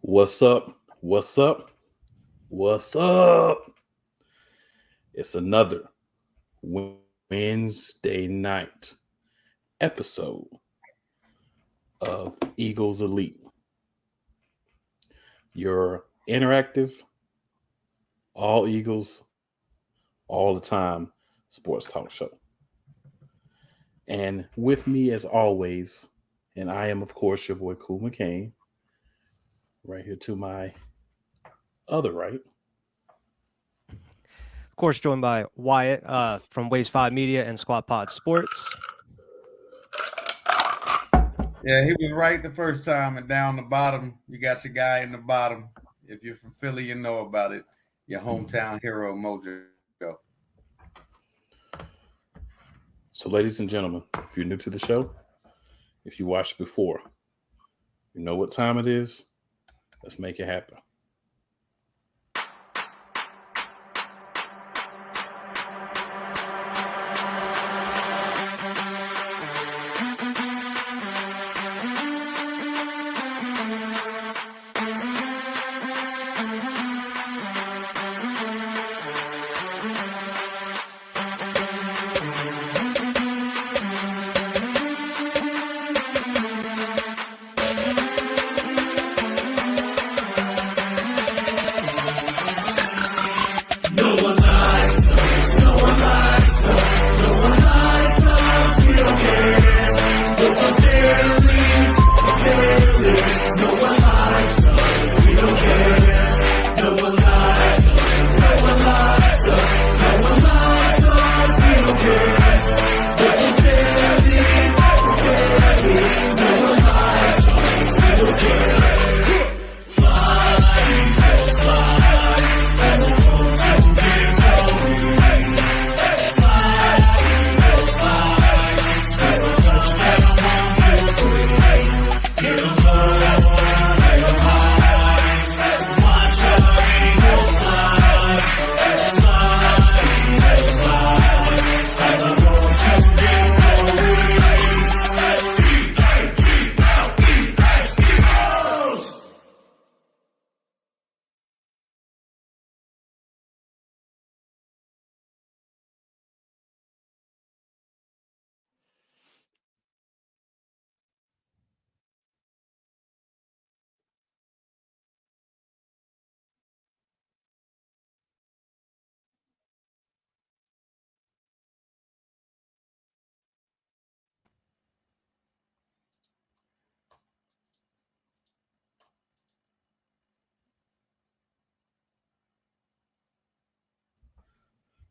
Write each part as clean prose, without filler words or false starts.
What's up? What's up? What's up? It's another Wednesday night episode of Eagles Elite, your interactive, all Eagles, all the time sports talk show. And with me, as always, and I am, of course, your boy Cool McCain, right here to my other right. Of course, joined by Wyatt from Waves 5 Media and Squad Pod Sports. Yeah, he was right the first time, and down the bottom, you got your guy in the bottom. If you're from Philly, you know about it. Your hometown hero, Mojo. So, ladies and gentlemen, if you're new to the show, if you watched before, you know what time it is. Let's make it happen.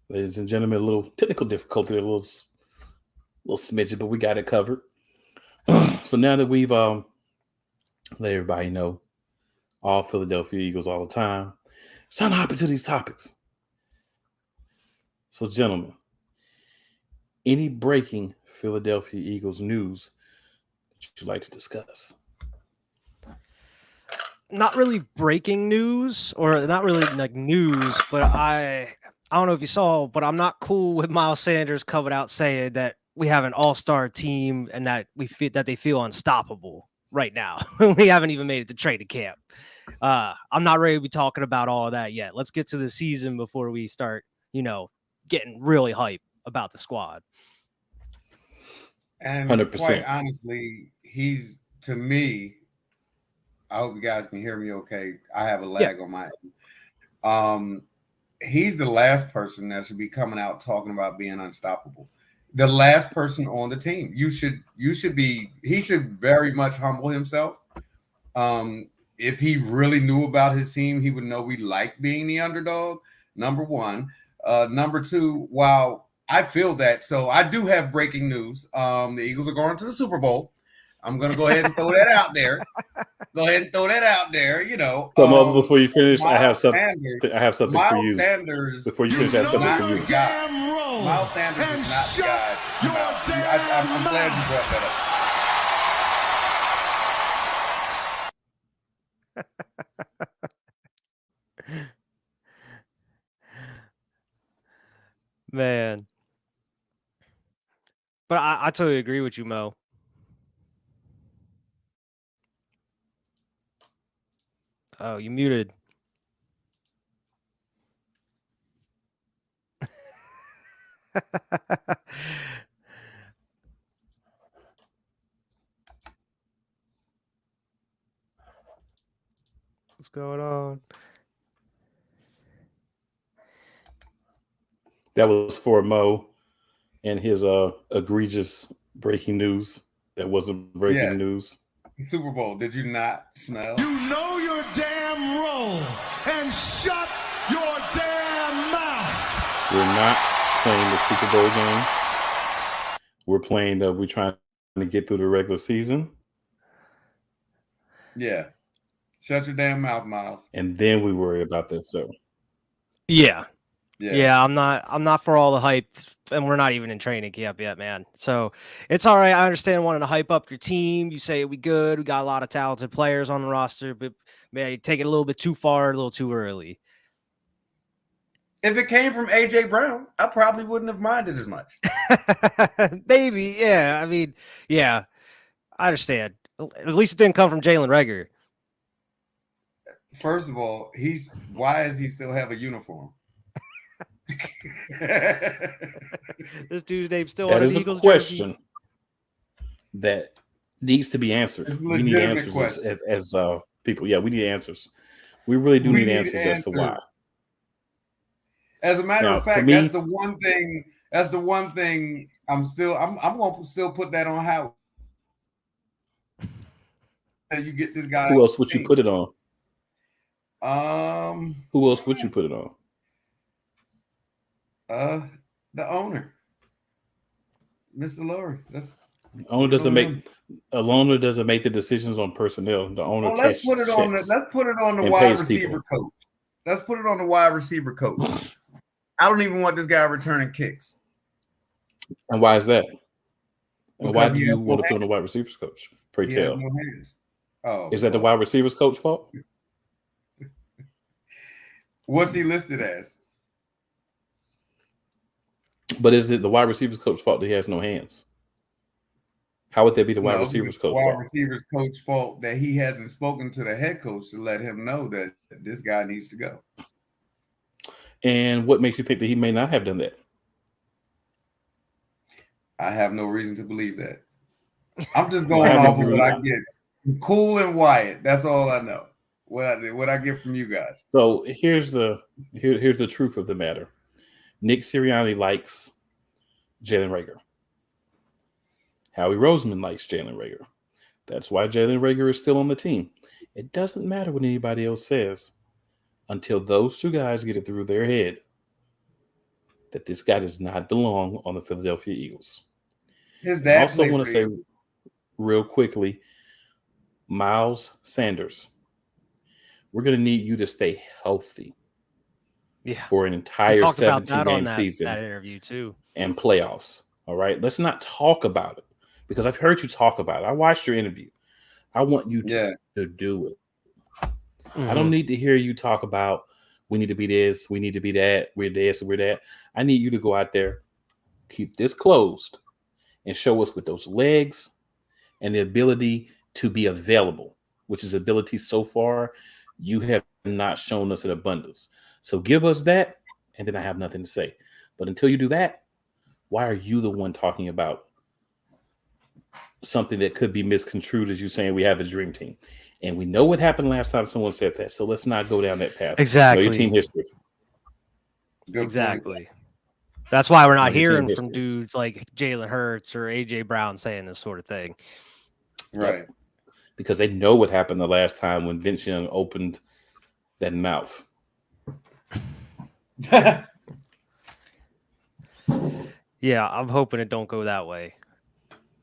Ladies and gentlemen, a little technical difficulty, a little smidget, but we got it covered. So now that we've let everybody know, all Philadelphia Eagles all the time, it's time to hop into these topics. So, gentlemen, any breaking Philadelphia Eagles news that you'd like to discuss? Not really breaking news, or not really like news, but I don't know if you saw, but I'm not cool with Miles Sanders coming out saying that we have an all-star team and that they feel unstoppable right now. We haven't even made it to training camp. I'm not ready to be talking about all of that yet. Let's get to the season before we start, getting really hype about the squad. And 100%. Quite honestly, he's, to me, I hope you guys can hear me okay. I have a lag on my end. He's the last person that should be coming out talking about being unstoppable. The last person on the team. He should very much humble himself. If he really knew about his team, he would know we like being the underdog, number one. Number two, while I feel that, so I do have breaking news. The Eagles are going to the Super Bowl. I'm going to go ahead and throw that out there. Before you finish, I have something for you. Miles Sanders. Before you finish, I have something for you. Miles Sanders is not the guy. I'm glad you brought that up. Man. But I totally agree with you, Mo. Oh, you muted. What's going on? That was for Mo and his egregious breaking news that wasn't breaking news. The Super Bowl, did you not smell? You know your damn role and shut your damn mouth. We're not playing the Super Bowl game. We're playing we're trying to get through the regular season. Yeah. Shut your damn mouth, Miles. And then we worry about this. So Yeah. I'm not for all the hype, and we're not even in training camp yet, man. So it's all right. I understand wanting to hype up your team. You say we good. We got a lot of talented players on the roster, but maybe take it a little bit too far, a little too early. If it came from AJ Brown, I probably wouldn't have minded as much. Maybe, yeah. I mean, yeah, I understand. At least it didn't come from Jalen Reagor. First of all, why does he still have a uniform? This dude's name still that on is the a Eagles question jersey? that needs to be answered. We need answers as people. Yeah, we need answers. We really do need answers as to why. As a matter of fact, that's the one thing. That's the one thing. I'm going to still put that on Howard. You get this guy. Who else would you put it on? Who else would you put it on? The owner, Mr. Lurie. A owner doesn't make the decisions on personnel. The owner. Well, let's put it on the wide receiver coach. Let's put it on the wide receiver coach. I don't even want this guy returning kicks. And why is that? And why Because do you want to put on the wide receivers coach? Pray tell. No hands. Oh, is that the wide receivers coach fault? What's he listed as? But is it the wide receivers coach fault that he has no hands? How would that be the wide receivers coach fault? Wide receivers coach fault that he hasn't spoken to the head coach to let him know that this guy needs to go. And what makes you think that he may not have done that? I have no reason to believe that. I'm just going off of what I get. Cool and Wyatt. That's all I know. What I get from you guys. So here's the truth of the matter. Nick Sirianni likes Jalen Reagor. Howie Roseman likes Jalen Reagor. That's why Jalen Reagor is still on the team. It doesn't matter what anybody else says until those two guys get it through their head that this guy does not belong on the Philadelphia Eagles. I also want to say real quickly, Miles Sanders, we're going to need you to stay healthy. Yeah, for an entire 17-game season that interview too, and playoffs. All right, let's not talk about it because I've heard you talk about it. I watched your interview. I want you to do it. Mm-hmm. I don't need to hear you talk about we need to be this, we need to be that, we're this, we're that. I need you to go out there, keep this closed, and show us with those legs and the ability to be available, which is ability so far you have not shown us in abundance. So give us that, and then I have nothing to say. But until you do that, why are you the one talking about something that could be misconstrued as you saying we have a dream team? And we know what happened last time someone said that. So let's not go down that path. Exactly. Know your team history. Exactly. That's why we're not hearing from dudes like Jalen Hurts or AJ Brown saying this sort of thing. Right. Yep. Because they know what happened the last time when Vince Young opened that mouth. Yeah, I'm hoping it don't go that way.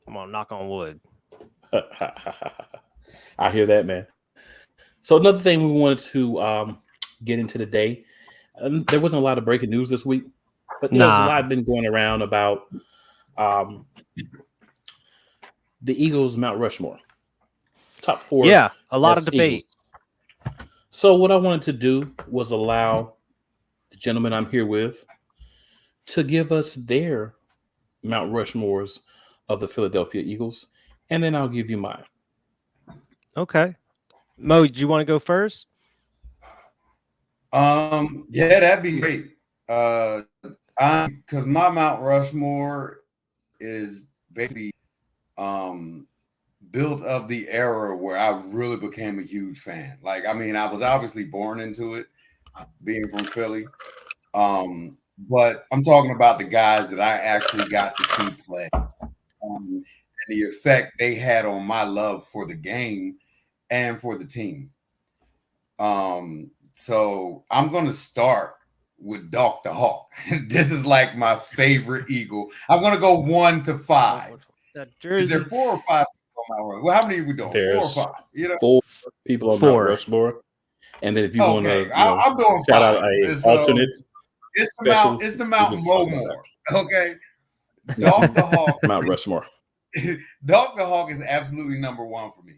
Come on, knock on wood. I hear that, man. So another thing we wanted to get into today, there wasn't a lot of breaking news this week, but there's a lot been going around about the Eagles Mount Rushmore. Top 4. Yeah, a lot of debate. Eagles. So what I wanted to do was allow the gentleman I'm here with to give us their Mount Rushmores of the Philadelphia Eagles, and then I'll give you mine. Okay. Mo, do you want to go first? Yeah, that'd be great. Because my Mount Rushmore is basically built of the era where I really became a huge fan. Like, I mean, I was obviously born into it, being from Philly. But I'm talking about the guys that I actually got to see play, and the effect they had on my love for the game and for the team. So I'm gonna start with Dr. Hawk. This is like my favorite Eagle. I'm gonna go 1 to 5. That Is there jersey. 4 or 5 people on my road? Well, how many are we doing? 4 or There's 5? You know, 4 people on Mount Four. Rushmore, and then if you want okay. to, I'm doing shout 5. out a So alternate, it's special, the Mount we can talk about Mowmore. Okay, Dr. Hawk. Mount Rushmore. Dr. Hawk is absolutely number 1 for me.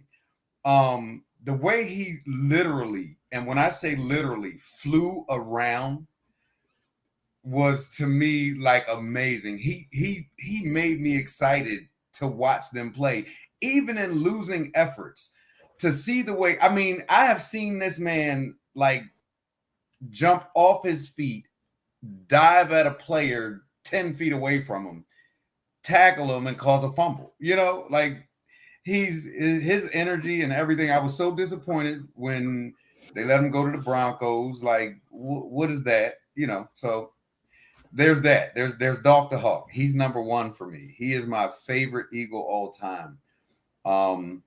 The way he literally, and when I say literally, flew around was to me like amazing. He made me excited to watch them play, even in losing efforts. To see the way, I mean, I have seen this man like jump off his feet, dive at a player 10 feet away from him, tackle him, and cause a fumble. You know, like his energy and everything. I was so disappointed when they let him go to the Broncos. Like, what is that? You know, so there's that. There's Dr. Hawk. He's number 1 for me. He is my favorite Eagle all time.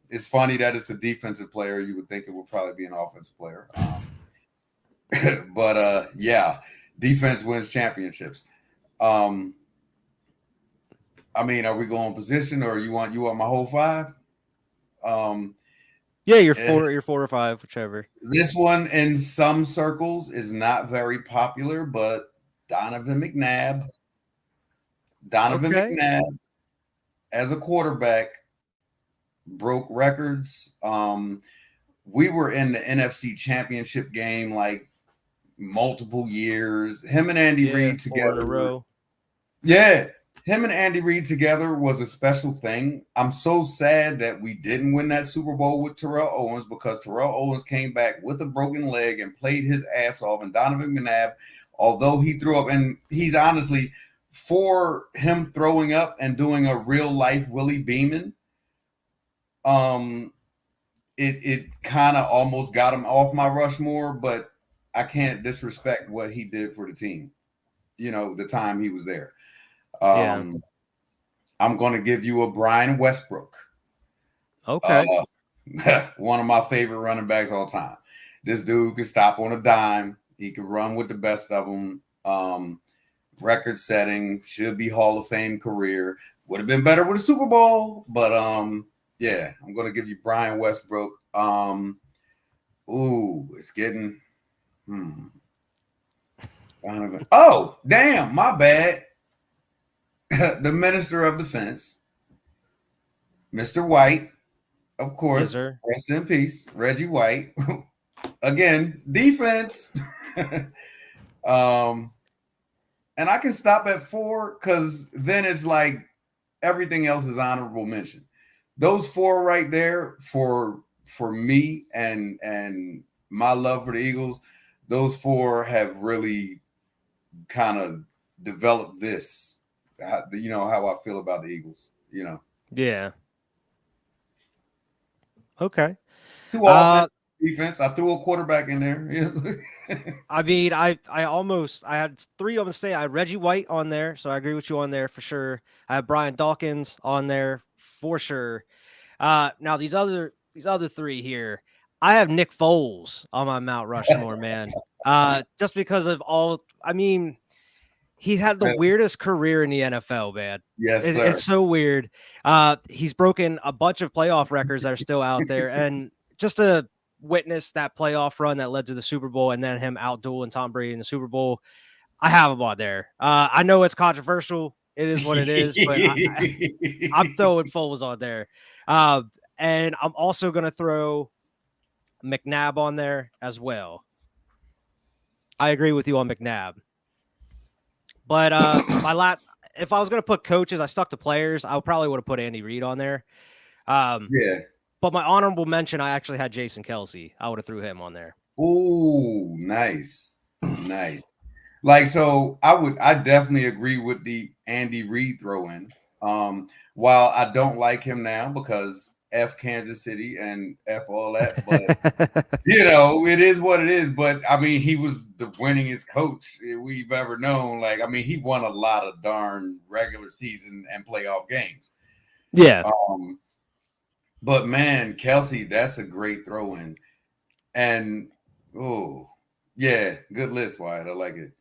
It's funny that it's a defensive player. You would think it would probably be an offensive player. But yeah, defense wins championships. I mean, are we going position, or you want my whole 5? Yeah, you're 4 or 5, whichever. This one in some circles is not very popular, but Donovan McNabb. McNabb as a quarterback broke records. We were in the NFC Championship game like multiple years. Him and Andy Reid together. 4 in a row. Yeah. Him and Andy Reid together was a special thing. I'm so sad that we didn't win that Super Bowl with Terrell Owens, because Terrell Owens came back with a broken leg and played his ass off. And Donovan McNabb, although he threw up, and he's honestly, for him throwing up and doing a real life Willie Beeman, it kind of almost got him off my Rushmore, but I can't disrespect what he did for the team, you know, the time he was there. I'm going to give you a Brian Westbrook. Okay. One of my favorite running backs all time. This dude could stop on a dime. He could run with the best of them. Record setting, should be Hall of Fame career. Would have been better with a Super Bowl, but yeah, I'm going to give you Brian Westbrook. It's getting Oh, damn, my bad. The Minister of Defense, Mr. White, of course. Yes, sir. Rest in peace, Reggie White. Again, defense. And I can stop at 4 because then it's like everything else is honorable mention. Those 4 right there for me and my love for the Eagles, those 4 have really kind of developed this, you know, how I feel about the Eagles, you know. Yeah. Okay. 2 offense, defense. I threw a quarterback in there. I mean, I had 3 on the state. I had Reggie White on there, so I agree with you on there for sure. I have Brian Dawkins on there for sure. Now these other 3 here, I have Nick Foles on my Mount Rushmore, man. Just because of all, I mean, he's had the weirdest career in the NFL, man. Yes, sir. It's so weird. He's broken a bunch of playoff records that are still out there, and just to witness that playoff run that led to the Super Bowl, and then him out-dueling Tom Brady in the Super Bowl, I have him on there. I know it's controversial. It is what it is, but I'm throwing Foles on there. And I'm also going to throw McNabb on there as well. I agree with you on McNabb. But if I was going to put coaches, I stuck to players. I probably would have put Andy Reid on there. Yeah. But my honorable mention, I actually had Jason Kelce. I would have threw him on there. Ooh, nice. Nice. Like, so I definitely agree with the Andy Reid throw in. While I don't like him now because F Kansas City and F all that, but it is what it is. But I mean, he was the winningest coach we've ever known. Like, I mean, he won a lot of darn regular season and playoff games. Yeah. But man, Kelsey, that's a great throw in. And yeah, good list, Wyatt. I like it.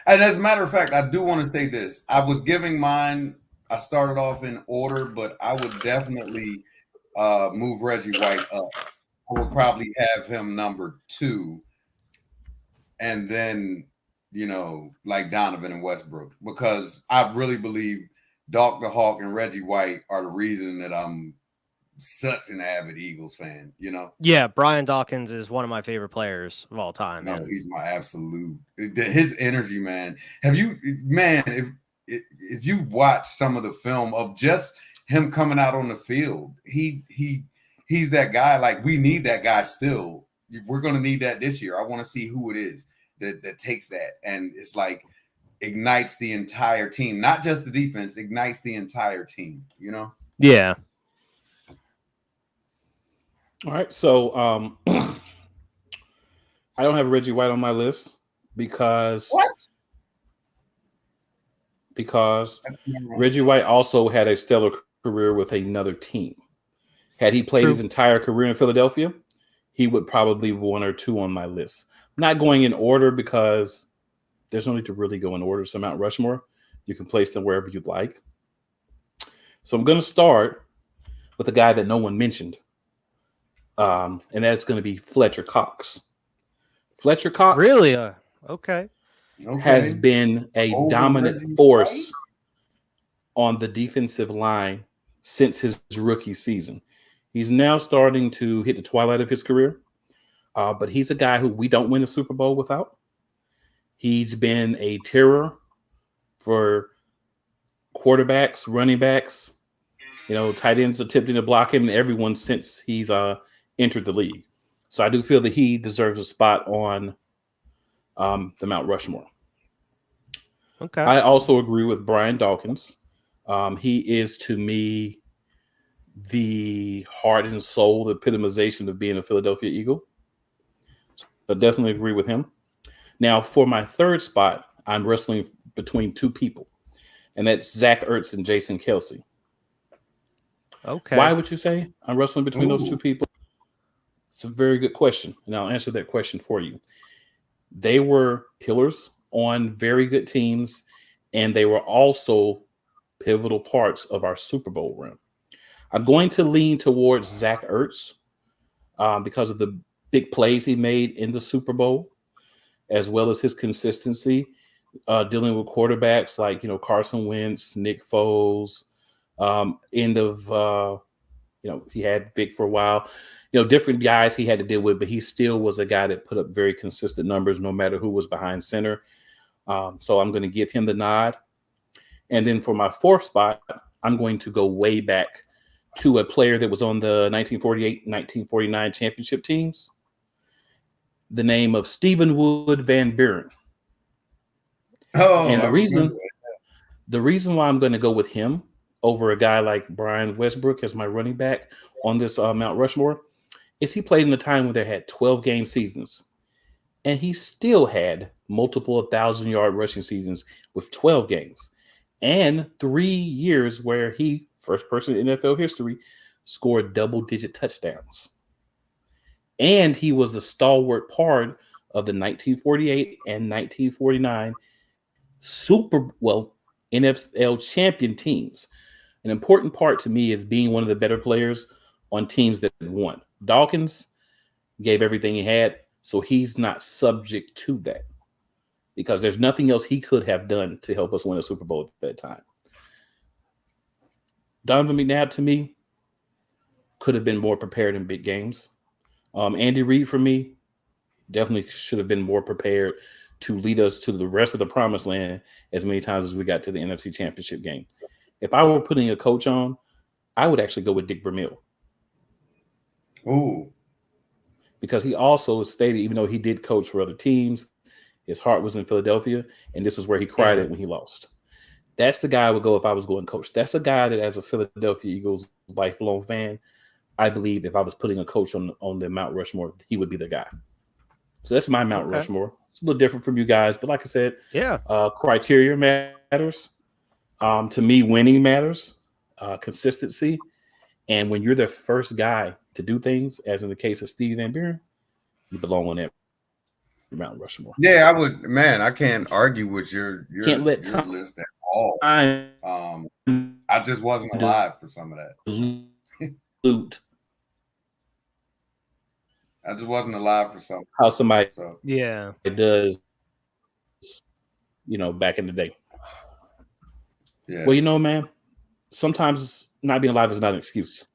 And as a matter of fact, I do want to say this. I was giving mine, I started off in order, but I would definitely move Reggie White up. I would probably have him number 2. And then, like Donovan and Westbrook, because I really believe Dr. Hawk and Reggie White are the reason that I'm such an avid Eagles fan, Yeah, Brian Dawkins is one of my favorite players of all time. No, Man. he's my absolute. His energy, man. If you watch some of the film of just him coming out on the field, he's that guy. Like, we need that guy still. We're going to need that this year. I want to see who it is that takes that, and it's like ignites the entire team, not just the defense, ignites the entire team. Yeah. All right, so I don't have Reggie White on my list because Reggie White also had a stellar career with another team. Had he played his entire career in Philadelphia, he would probably be 1 or 2 on my list. I'm not going in order because there's no need to really go in order. So Mount Rushmore, you can place them wherever you'd like. So I'm going to start with a guy that no one mentioned. And that's going to be Fletcher Cox. Fletcher Cox really okay. Has been a dominant force on the defensive line since his rookie season. He's now starting to hit the twilight of his career, but he's a guy who we don't win a Super Bowl without. He's been a terror for quarterbacks, running backs, tight ends attempting to block him, and everyone since he's entered the league. So I do feel that he deserves a spot on the Mount Rushmore. Okay. I also agree with Brian Dawkins. He is, to me, the heart and soul, the epitomization of being a Philadelphia Eagle. So I definitely agree with him. Now, for my third spot, I'm wrestling between 2 people, and that's Zach Ertz and Jason Kelce. Okay. Why would you say I'm wrestling between those 2 people? It's a very good question, and I'll answer that question for you. They were pillars on very good teams, and they were also pivotal parts of our Super Bowl run. I'm going to lean towards Zach Ertz because of the big plays he made in the Super Bowl, as well as his consistency dealing with quarterbacks like, Carson Wentz, Nick Foles, he had Vic for a while, different guys he had to deal with, but he still was a guy that put up very consistent numbers no matter who was behind center. So I'm going to give him the nod. And then for my 4th spot, I'm going to go way back to a player that was on the 1948-1949 championship teams, the name of Stephen Wood Van Buren. And the reason why I'm going to go with him over a guy like Brian Westbrook as my running back on this Mount Rushmore is he played in a time when they had 12-game seasons, and he still had multiple 1,000-yard rushing seasons with 12 games, and 3 years where he, first person in NFL history, scored double-digit touchdowns. And he was the stalwart part of the 1948 and 1949 NFL champion teams. An important part to me is being one of the better players on teams that won. Dawkins gave everything he had, so he's not subject to that because there's nothing else he could have done to help us win a Super Bowl at that time. Donovan McNabb, to me, could have been more prepared in big games. Andy Reid, for me, definitely should have been more prepared to lead us to the rest of the promised land as many times as we got to the NFC Championship game. If I were putting a coach on, I would actually go with Dick Vermeil. Ooh. Because he also stated, even though he did coach for other teams, His heart was in Philadelphia, and this is where he cried it when he lost. That's the guy I would go if I was going coach. That's a guy that, as a Philadelphia Eagles lifelong fan, I believe if I was putting a coach on the Mount Rushmore, he would be the guy. So that's my Mount Rushmore. It's a little different from you guys, but like I said, criteria matters. To me, winning matters, consistency. And when you're the first guy to do things, as in the case of Steve Van Buren, you belong on that Mount Rushmore. Yeah, I would. Man, I can't argue with your Can't let your list at all. I just wasn't alive for some of that. Loot. I just wasn't alive for some. How somebody it does, back in the day. Yeah. Well, man, sometimes not being alive is not an excuse.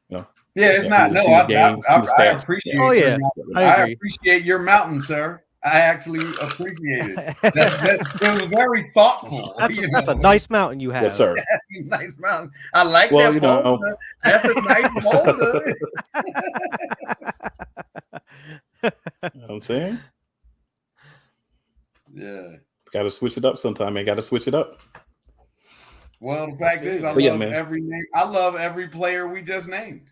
Yeah, it's not. No, I appreciate. Oh yeah, I appreciate your mountain, sir. I actually appreciate it. It was very thoughtful. That's a nice mountain you have. Yes, sir. That's a nice mountain. I like that boulder. That's a nice boulder. You know what I'm saying? Yeah. Got to switch it up sometime, man. Got to switch it up. Well, the fact is, I love every name. I love every player we just named.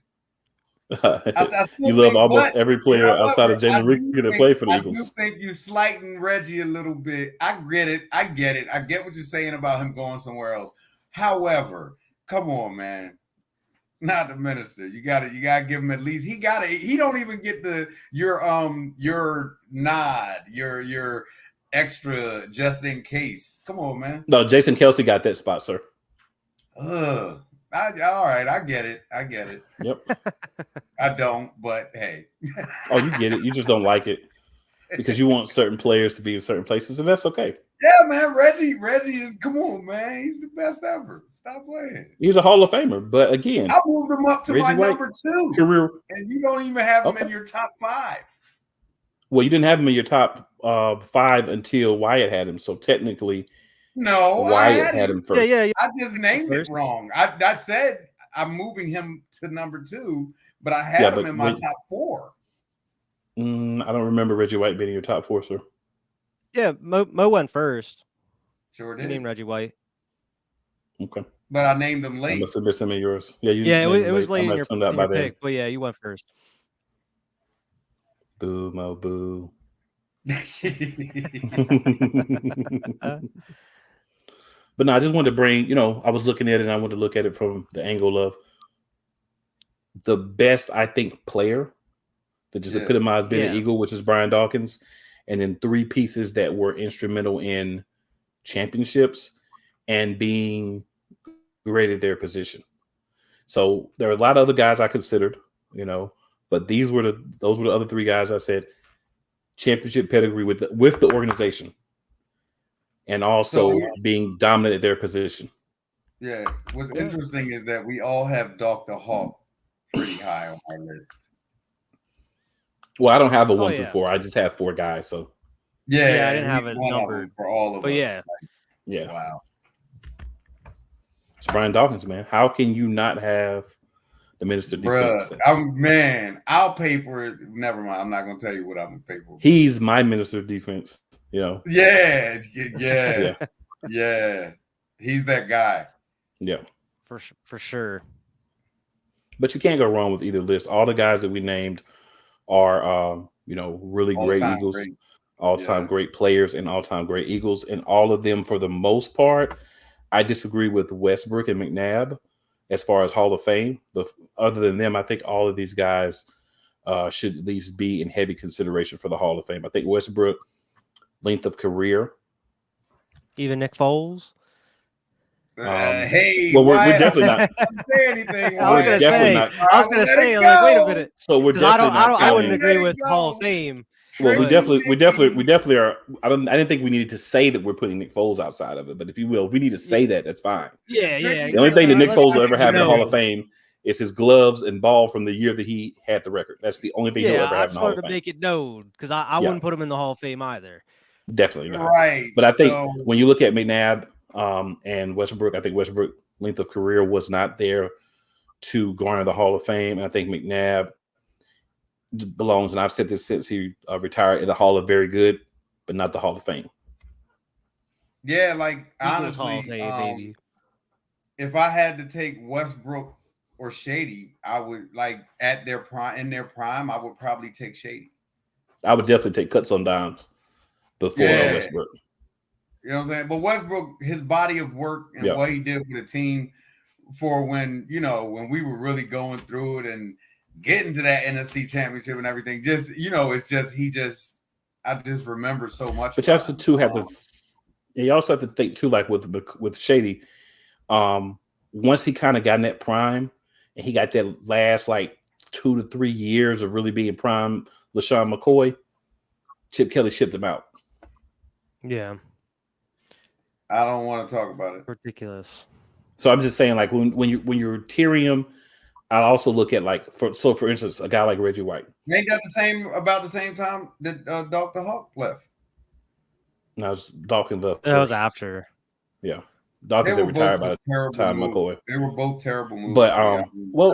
You love almost every player outside of Jamie Ricker that played for the Eagles. I do think you're slighting Reggie a little bit. I get it. I get what you're saying about him going somewhere else. However, come on, man. Not the minister. You gotta give him at least. He don't even get your nod, your extra just in case. Come on, man. No, Jason Kelce got that spot, sir. All right, I get it. Yep. I don't, but hey. Oh, you get it. You just don't like it because you want certain players to be in certain places, and that's okay. Yeah, man. Reggie is, come on, man. He's the best ever. Stop playing. He's a Hall of Famer, but again, I moved him up to Reggie my White, number 2, and you don't even have him in your top 5. Well, you didn't have him in your top 5 until Wyatt had him, so technically. No, Wyatt had him first. Yeah. I just named it wrong. I said I'm moving him to number 2, but I had him in my top 4. I don't remember Reggie White being in your top 4, sir. Yeah, Mo went first. Sure did. You named Reggie White. Okay. But I named him late. I must have missed him in yours. Yeah, it was late in your pick. But yeah, you went first. Boo, Mo, boo. But no, I just wanted to bring, I was looking at it and I wanted to look at it from the angle of the best, I think, player that just epitomized being an Eagle, which is Brian Dawkins, and then 3 pieces that were instrumental in championships and being great at their position. So there are a lot of other guys I considered, but those were the other 3 guys I said championship pedigree with the organization. And also being dominant at their position. Yeah. What's interesting is that we all have Dr. Hawk pretty high on our list. Well, I don't have a 1 through 4. I just have 4 guys. So I didn't have a number for all of us. Yeah. Wow. It's Brian Dawkins, man. How can you not have the minister defense? I'll pay for it. Never mind. I'm not going to tell you what I'm going to pay for. He's my minister of defense. Yeah. He's that guy. Yeah, for sure. But you can't go wrong with either list. All the guys that we named are, really great Eagles, all-time great players, and all-time great Eagles, and all of them, for the most part, I disagree with Westbrook and McNabb as far as Hall of Fame. But other than them, I think all of these guys should at least be in heavy consideration for the Hall of Fame. I think Westbrook, length of career. Even Nick Foles? Well, we're definitely not. Say anything. I was going to say, wait a minute. So we're definitely I wouldn't agree with Hall of Fame. Well, we definitely are. I didn't think we needed to say that we're putting Nick Foles outside of it, but if you will, we need to say that. That's fine. Yeah. The only thing that Nick Foles will ever have in the Hall of Fame is his gloves and ball from the year that he had the record. That's the only thing he'll ever have in the Hall of Fame. I just wanted to make it known because I wouldn't put him in the Hall of Fame either. Definitely not. Right. But I think when you look at McNabb and Westbrook, I think Westbrook length of career was not there to garner the Hall of Fame. And I think McNabb belongs, and I've said this since he retired, in the Hall of Very Good, but not the Hall of Fame. Yeah, like Eagles Hall honestly, of Fame, baby. if I had to take Westbrook or Shady, I would like at their prime. In their prime, I would probably take Shady. I would definitely take cuts on dimes before Westbrook. You know what I'm saying? But Westbrook, his body of work and what he did for the team for when we were really going through it and getting to that NFC championship and everything, I just remember so much. But you also you also have to think too, like with Shady, once he kind of got in that prime and he got that last like 2 to 3 years of really being prime LaShawn McCoy, Chip Kelly shipped him out. Yeah. I don't want to talk about it. Ridiculous. So I'm just saying, like when you're tiering him, I also look at like for instance, a guy like Reggie White. Ain't that about the same time that Dr. Hawk left? No, Dawkins left. That was after. Yeah, Dawkins had retired by the time McCoy. They were both terrible moves. But I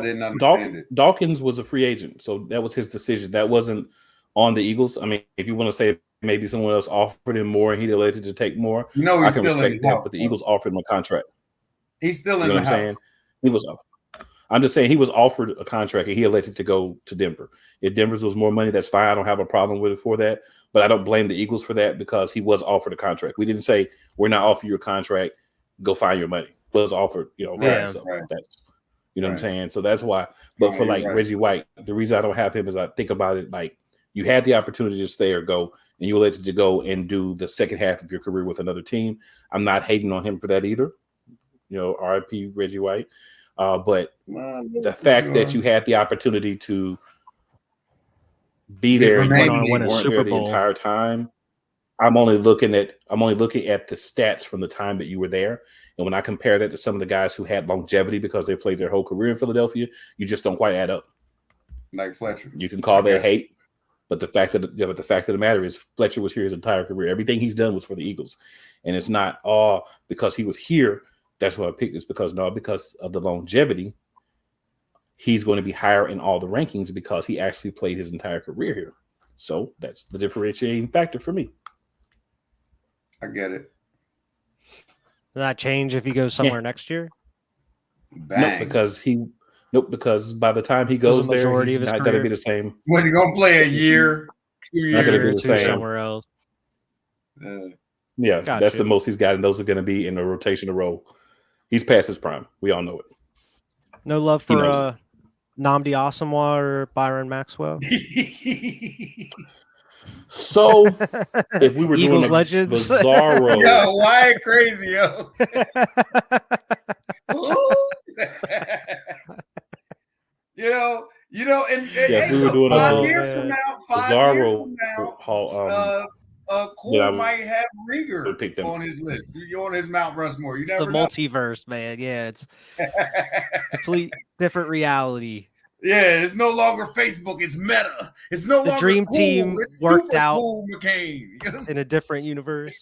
didn't understand it. Dawkins was a free agent, so that was his decision. That wasn't on the Eagles. I mean, if you want to say maybe someone else offered him more and he elected to take more, no, I can respect that. But the Eagles offered him a contract. He's still in the house. Saying? I'm just saying he was offered a contract and he elected to go to Denver. If Denver's was more money, that's fine. I don't have a problem with it for that. But I don't blame the Eagles for that because he was offered a contract. We didn't say we're not offering you a contract. Go find your money. It was offered, Right. That's what I'm saying. So that's why. But for Reggie White, the reason I don't have him is I think about it like you had the opportunity to stay or go, and you elected to go and do the second half of your career with another team. I'm not hating on him for that either. RIP Reggie White. But the fact that you had the opportunity to be there and you weren't there the entire time, I'm only looking at the stats from the time that you were there. And when I compare that to some of the guys who had longevity because they played their whole career in Philadelphia, you just don't quite add up. Like Fletcher. You can call that hate, but the fact of the matter is Fletcher was here his entire career. Everything he's done was for the Eagles. And it's not because he was here. That's why I picked this because of the longevity, he's going to be higher in all the rankings because he actually played his entire career here. So that's the differentiating factor for me. I get it. Does that change if he goes somewhere next year? Bang. Because by the time he goes there, he's not going to be the same. When he going to play a year, 2 years, not going to be the same somewhere else. Yeah, gotcha. That's the most he's got, and those are going to be in a rotational role. He's past his prime. We all know it. No love for Nnamdi Asomugha or Byron Maxwell. So, if we were Eagles doing legends, yo, bizarro, why crazy, yo? And we were doing 5 years from now, Cole might have Rieger on his list. You're on his Mount Rushmore. It's the multiverse, man. Yeah, it's complete different reality. Yeah, it's no longer Facebook. It's Meta. It's no longer Dream cool. Team it's worked out cool, McCain. in a different universe.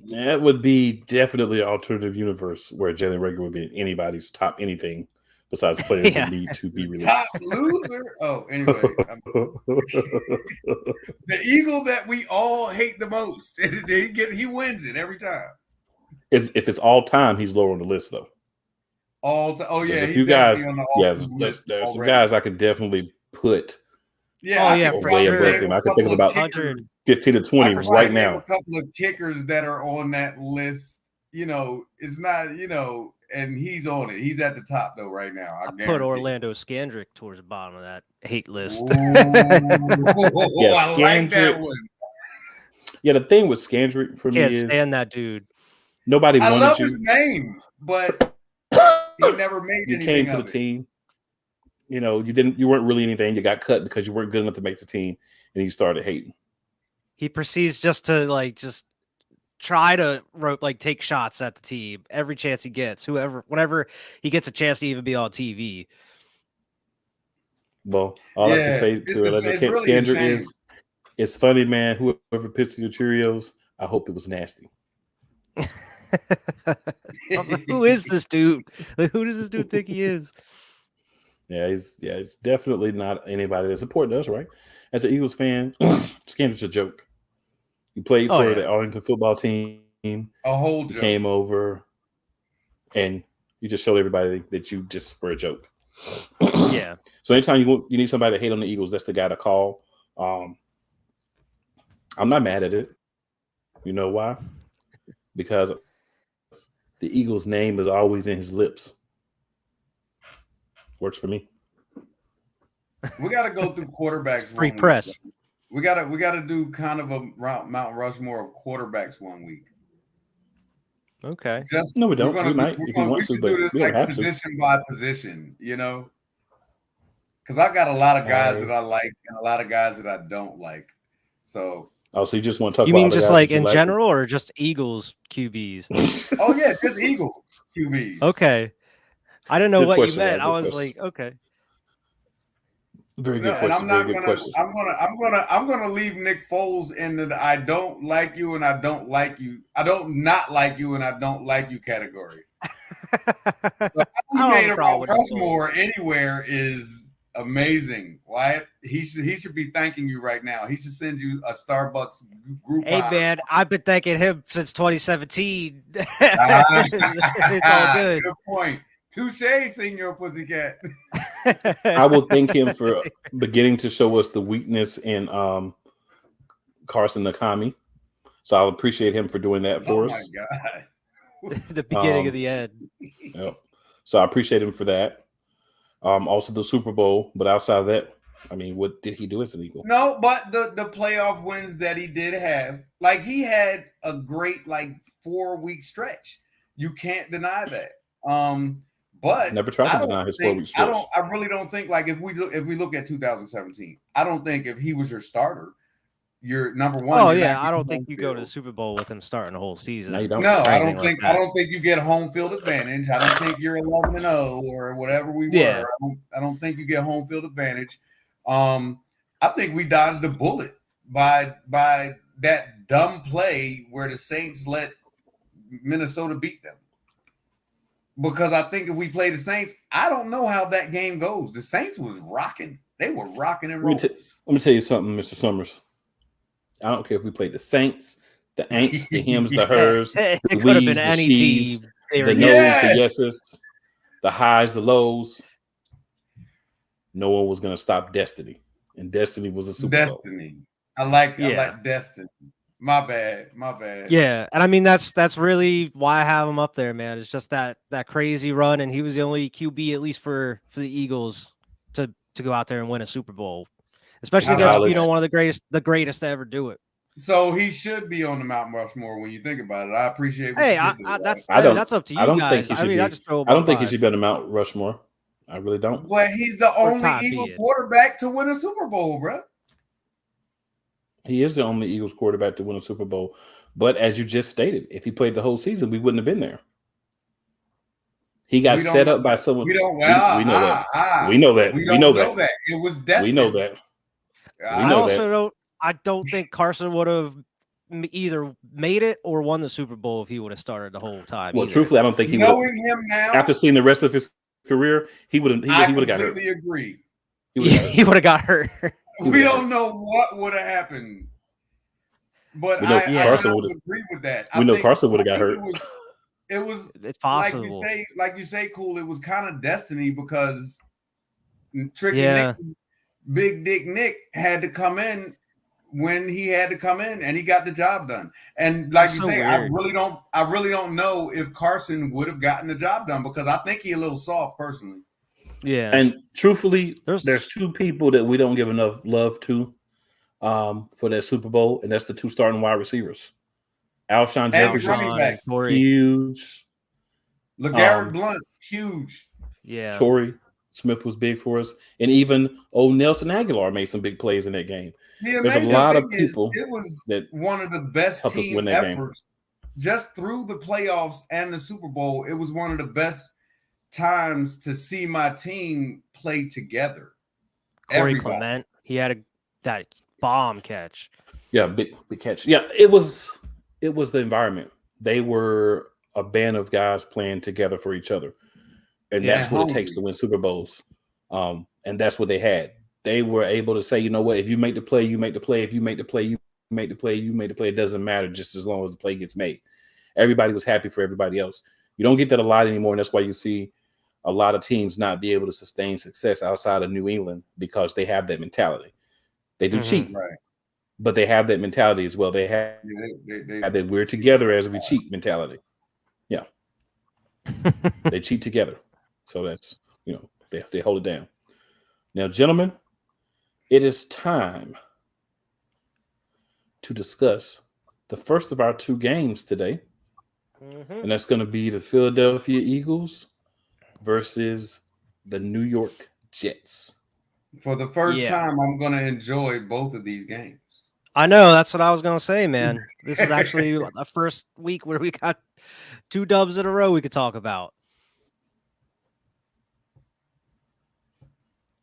That would be definitely an alternative universe where Jalen Reagor would be anybody's top anything besides players that need to be released. Top loser? Oh, anyway. The Eagle that we all hate the most. He wins it every time. If it's all time, he's lower on the list, though. All time. Oh, yeah. There's a few guys. There's some guys I could definitely put. Yeah, way above him. I could think of about 15 to 20 right now. A couple of kickers that are on that list. It's not, and he's on it. He's at the top though right now. I put Orlando Scandrick towards the bottom of that hate list. I like that one. Yeah, the thing with Scandrick for me is stand that dude. Nobody wanted you. I love his name, but he never made anything. You came to the team. You weren't really anything. You got cut because you weren't good enough to make the team, and you started hating. He proceeds just to try to take shots at the team every chance he gets. Whenever he gets a chance to even be on TV. Well, all I can say to Scandrick is, it's funny, man. Whoever pissed in your Cheerios, I hope it was nasty. I was like, who is this dude? Who does this dude think he is? Yeah, he's definitely not anybody that supports us, right? As an Eagles fan, Scanner's a joke. He played Oh, for yeah. the Arlington football team. A whole He joke. came over, and you just showed everybody that you just were a joke. Yeah. So anytime you need somebody to hate on the Eagles, that's the guy to call. I'm not mad at it. You know why? Because the Eagles' name is always in his lips. Works for me. We got to go through quarterbacks. Free one press. Week. We gotta do kind of a Mount Rushmore of quarterbacks one week. Okay. Just No, we don't. We might if you we want to, should but do this we don't like have to. position by position, because I got a lot of guys that I like and a lot of guys that I don't like. So so you just want to talk You about mean other just guys like that you in general or just Eagles QBs? oh yeah, just Eagles QBs. Okay. I didn't know Good what question, you meant. man. I Good was question. like, okay. Very No, good and question. Very good question. I'm gonna leave Nick Foles in the I don't like you and I don't like you. I don't not like you and I don't like you category. So he made a Rushmore anywhere is amazing. Wyatt, he should be thanking you right now. He should send you a Starbucks group. Hey man, I've been thanking him since 2017. It's all good. Good point. Touche, Senor Pussycat. I will thank him for beginning to show us the weakness in Carson Nakami. So I'll appreciate him for doing that for us. Oh my God. The beginning of the end. Yep. So I appreciate him for that. Also the Super Bowl, but outside of that, I mean, what did he do as an Eagle? No, but the playoff wins that he did have, like he had a great 4-week stretch. You can't deny that. But never tried to deny his 4-week stretch. I really don't think if we look at 2017, I don't think if he was your starter, your number one. Oh yeah, I don't think you go to the Super Bowl with him starting the whole season. No, you don't. No, I don't think. I don't think you get home field advantage. I don't think you're 11-0 or whatever we were. I don't think you get home field advantage. I think we dodged a bullet by that dumb play where the Saints let Minnesota beat them. Because I think if we play the Saints, I don't know how that game goes. The Saints was rocking. They were rocking and rolling. Let me tell you something, Mr. Summers. I don't care if we played the Saints, the ain'ts, the hims, the hers, It the could have we's, been the any she's, team. the no's, the yeses, the highs, the lows. No one was going to stop Destiny. And Destiny was a Super Bowl. I like Destiny. My bad. Yeah, and I mean that's really why I have him up there, man. It's just that crazy run, and he was the only QB, at least for the Eagles, to go out there and win a Super Bowl, especially against one of the greatest to ever do it. So he should be on the Mount Rushmore when you think about it. I appreciate. Hey, that's up to you guys. I mean, I just throw. I don't think he should be on the Mount Rushmore. I really don't. But he's the only Eagle quarterback to win a Super Bowl, bro. He is the only Eagles quarterback to win a Super Bowl. But as you just stated, if he played the whole season, we wouldn't have been there. He got set up by someone. We know that. We know that. We know that. It was destined. We know that. I don't think Carson would have either made it or won the Super Bowl if he would have started the whole time. Well, truthfully, I don't think he would. Knowing him now, after seeing the rest of his career, he would have. He would have got hurt. I completely agree. He would have got hurt. We don't know what would have happened, but I don't agree with that. We know Carson would have got hurt. It's possible. Like you say, Cool. It was kind of destiny because Tricky Nick, Big Dick Nick had to come in when he had to come in, and he got the job done. And like you say, I really don't know if Carson would have gotten the job done because I think he's a little soft personally. Yeah, and truthfully, there's two people that we don't give enough love to for that Super Bowl, and that's the two starting wide receivers. Alshon Jefferson, huge. LeGarrette Blount, huge. Yeah. Torrey Smith was big for us, and even Nelson Aguilar made some big plays in that game. There's a lot of people. It was one of the best team efforts just through the playoffs and the Super Bowl. It was one of the best times to see my team play together. Corey Clement, he had that bomb catch. Yeah, big catch. Yeah, it was the environment. They were a band of guys playing together for each other, and that's what it takes to win Super Bowls. And that's what they had. They were able to say, you know what, if you make the play, you make the play. If you make the play, you make the play. You make the play. It doesn't matter, just as long as the play gets made. Everybody was happy for everybody else. You don't get that a lot anymore, and that's why you see a lot of teams not be able to sustain success outside of New England because they have that mentality. They do cheat, Right. but they have that mentality as well. They have that we're together as we cheat mentality. Yeah. They cheat together. So that's, they hold it down. Now, gentlemen, it is time to discuss the first of our two games today. And that's going to be the Philadelphia Eagles versus the New York Jets. For the first time, I'm going to enjoy both of these games. I know. That's what I was going to say, man. This is actually the first week where we got 2 dubs in a row we could talk about.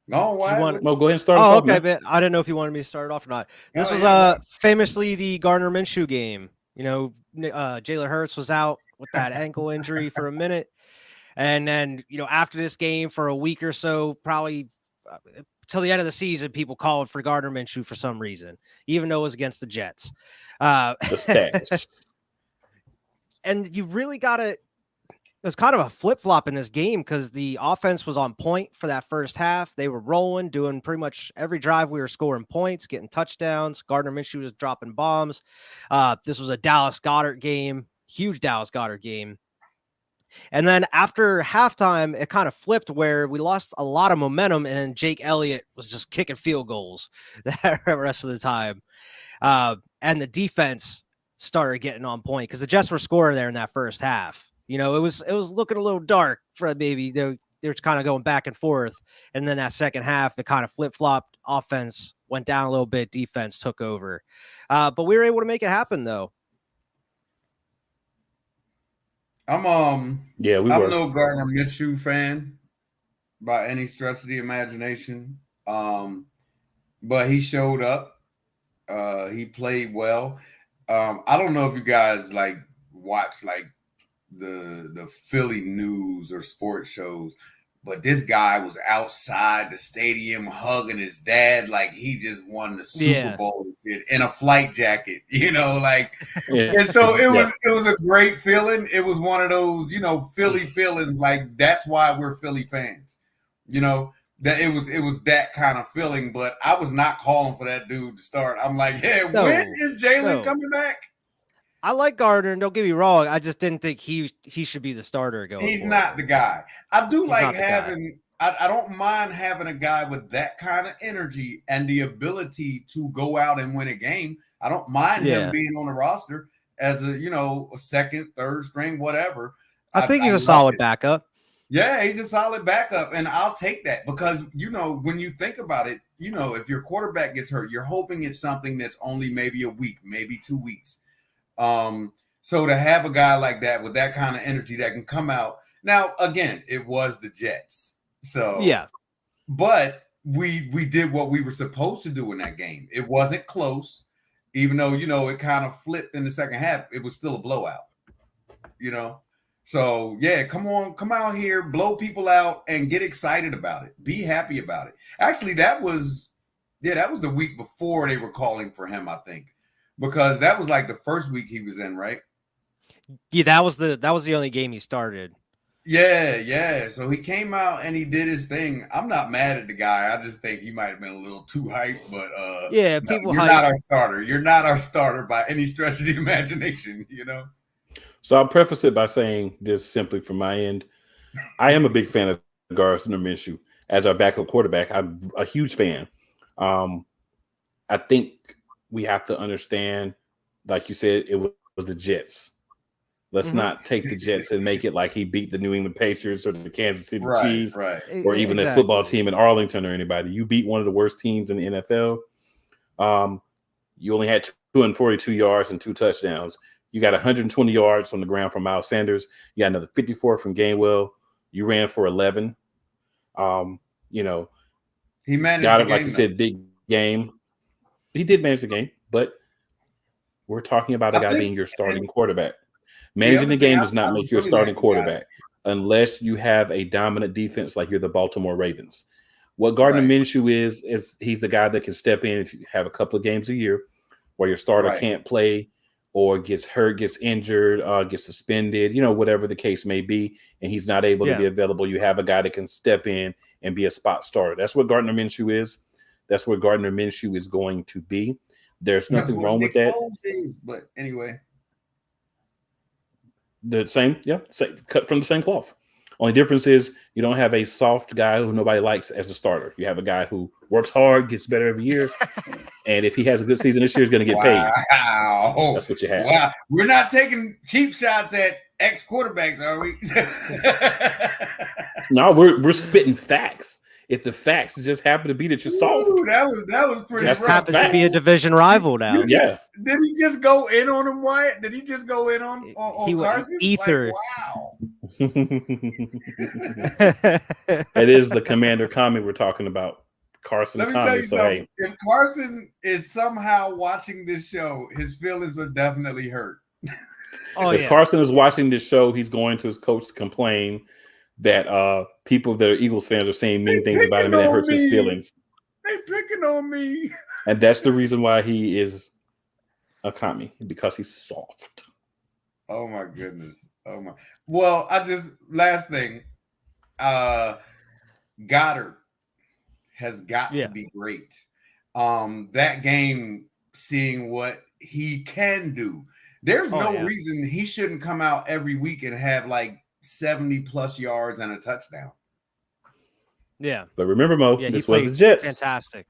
No, go ahead and start. Oh, okay, but I didn't know if you wanted me to start it off or not. This was famously the Gardner Minshew game. Jalen Hurts was out with that ankle injury for a minute. And then, after this game for a week or so, probably till the end of the season, people called for Gardner Minshew for some reason, even though it was against the Jets. The stats. And you really got to, it was kind of a flip-flop in this game because the offense was on point for that first half. They were rolling, doing pretty much every drive. We were scoring points, getting touchdowns. Gardner Minshew was dropping bombs. This was a Dallas Goedert game, huge Dallas Goedert game. And then after halftime, it kind of flipped where we lost a lot of momentum and Jake Elliott was just kicking field goals the rest of the time. And the defense started getting on point because the Jets were scoring there in that first half. It was looking a little dark for maybe they were kind of going back and forth. And then that second half, it kind of flip-flopped. Offense went down a little bit. Defense took over. But we were able to make it happen, though. I'm no Gardner Minshew fan by any stretch of the imagination. But he showed up. He played well. I don't know if you guys watch the Philly news or sports shows, but this guy was outside the stadium hugging his dad like he just won the Super Bowl in a flight jacket, And so it was a great feeling. It was one of those, Philly feelings. Like, that's why we're Philly fans, that it was that kind of feeling. But I was not calling for that dude to start. I'm like, when is Jalen coming back? I like Gardner, and don't get me wrong. I just didn't think he should be the starter going. He's not the guy. I do like having. I don't mind having a guy with that kind of energy and the ability to go out and win a game. I don't mind him being on the roster as a second, third string, whatever. I think he's a solid backup. Yeah, he's a solid backup, and I'll take that because when you think about it, if your quarterback gets hurt, you're hoping it's something that's only maybe a week, maybe 2 weeks. So to have a guy like that with that kind of energy that can come out now, again, it was the Jets. So but we did what we were supposed to do in that game. It wasn't close, even though, it kind of flipped in the second half. It was still a blowout, So come out here, blow people out and get excited about it. Be happy about it. Actually, that was the week before they were calling for him, I think. Because that was like the first week he was in, right? Yeah, that was the only game he started. Yeah. So he came out and he did his thing. I'm not mad at the guy. I just think he might have been a little too hyped, but you're not our starter. You're not our starter by any stretch of the imagination, So I'll preface it by saying this simply from my end. I am a big fan of Gardner Minshew as our backup quarterback. I'm a huge fan. I think we have to understand, like you said, it was the Jets. Let's not take the Jets and make it like he beat the New England Patriots or the Kansas City Chiefs or even the football team in Arlington or anybody. You beat one of the worst teams in the NFL. You only had 242 yards and 2 touchdowns. You got 120 yards on the ground from Miles Sanders. You got another 54 from Gainwell. You ran for 11. He managed got the it, like game, you said, big game. He did manage the game, but we're talking about a guy being your starting quarterback. Managing the game does not make you a starting quarterback unless you have a dominant defense like you're the Baltimore Ravens. What Gardner Right. Minshew is he's the guy that can step in if you have a couple of games a year where your starter Right. can't play or gets hurt, gets injured, gets suspended, whatever the case may be, and he's not able to be available. You have a guy that can step in and be a spot starter. That's what Gardner Minshew is. That's what Gardner Minshew is going to be. There's nothing wrong with that. But anyway, the same, cut from the same cloth. Only difference is you don't have a soft guy who nobody likes as a starter. You have a guy who works hard, gets better every year, and if he has a good season this year, he's going to get paid. Wow, that's what you have. Wow, we're not taking cheap shots at ex quarterbacks, are we? No, we're spitting facts. If the facts just happen to be that you're soft, that was pretty. Just happens to be a division rival now. Yeah. Did he just go in on him, Wyatt? Did he just go in on Carson? Ether. Like, wow. It is the Commander comment we're talking about. Carson. Let me tell you something. If Carson is somehow watching this show, his feelings are definitely hurt. If Carson is watching this show, he's going to his coach to complain that people that are Eagles fans are saying mean things about him, and that hurts his feelings. They picking on me. And that's the reason why he is a commie, because he's soft. Oh my goodness. Oh my. Well, last thing. Goddard has got to be great. That game, seeing what he can do. There's no reason he shouldn't come out every week and have like 70 plus yards and a touchdown. Yeah. But remember, Mo, this was the Jets. Fantastic.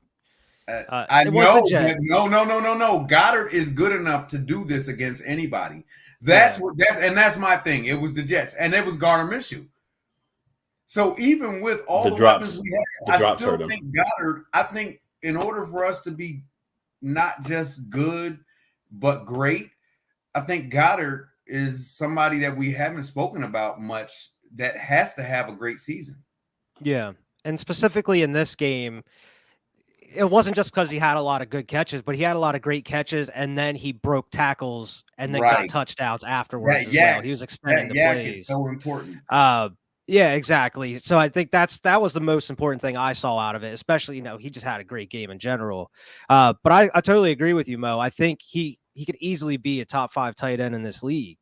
I know, but no. Goddard is good enough to do this against anybody. That's my thing. It was the Jets, and it was Gardner Minshew. So even with all the weapons we have, I still think Goddard. I think in order for us to be not just good but great, I think Goddard is somebody that we haven't spoken about much that has to have a great season. Yeah, and specifically in this game, it wasn't just because he had a lot of good catches, but he had a lot of great catches, and then he broke tackles and then got touchdowns afterwards. Well. He was extending the plays. Is so important. Yeah, exactly. So I think that was the most important thing I saw out of it, especially, he just had a great game in general. But I totally agree with you, Mo. I think he could easily be a top 5 tight end in this league,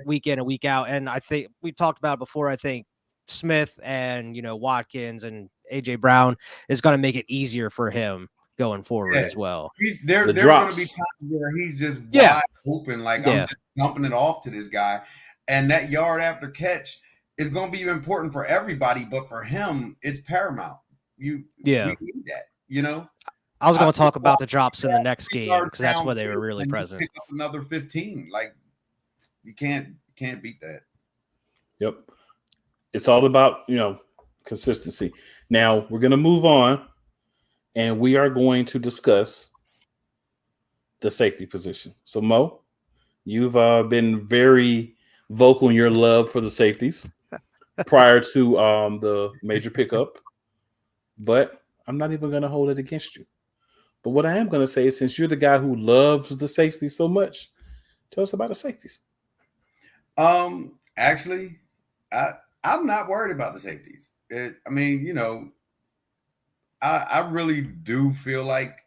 week in and week out. And I think we talked about it before. I think Smith and, Watkins and AJ Brown is going to make it easier for him going forward as well. There's going to be times where he's just wide open, like I'm just dumping it off to this guy, and that yard after catch is going to be important for everybody, but for him, it's paramount. We need that, I was going to talk about the drops in the next game because that's where they were really present. Pick up another 15, like you can't beat that. Yep, it's all about consistency. Now we're going to move on, and we are going to discuss the safety position. So Mo, you've been very vocal in your love for the safeties prior to the major pickup, but I'm not even going to hold it against you. But what I am going to say is, since you're the guy who loves the safeties so much, tell us about the safeties. Actually, I'm not worried about the safeties. I really do feel like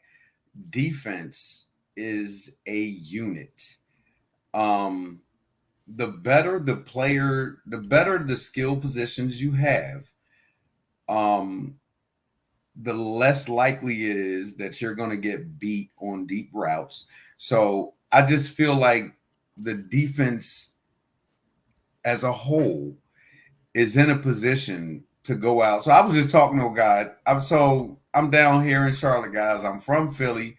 defense is a unit. The better the player, the better the skill positions you have, the less likely it is that you're going to get beat on deep routes. So I just feel like the defense as a whole is in a position to go out. So I was just talking to a guy. I'm down here in Charlotte, guys. I'm from Philly.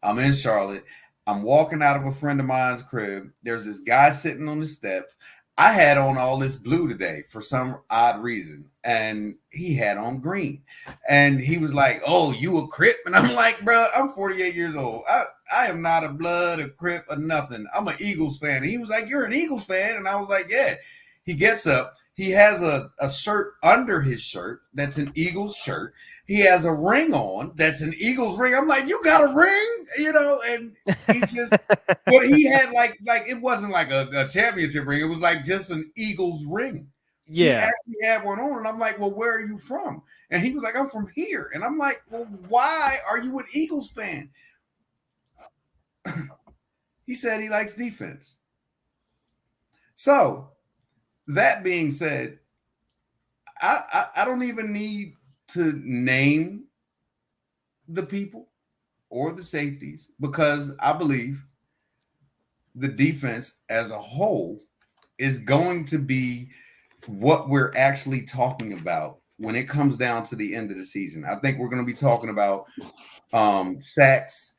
I'm in Charlotte. I'm walking out of a friend of mine's crib. There's this guy sitting on the step. I had on all this blue today for some odd reason, and he had on green. And he was like, "Oh, you a Crip?" And I'm like, "Bro, I'm 48 years old. I am not a Blood, a Crip, or nothing. I'm an Eagles fan." And he was like, "You're an Eagles fan?" And I was like, "Yeah." He gets up. He has a shirt under his shirt that's an Eagles shirt. He has a ring on that's an Eagles ring. I'm like, "You got a ring?" And he just, but he had like it wasn't like a championship ring. It was like just an Eagles ring. He Yeah. actually had one on, and I'm like, well, where are you from? And he was like, I'm from here. And I'm like, well, why are you an Eagles fan? He said he likes defense. So that being said, I don't even need to name the people or the safeties because I believe the defense as a whole is going to be what we're actually talking about when it comes down to the end of the season. I think we're going to be talking about sacks,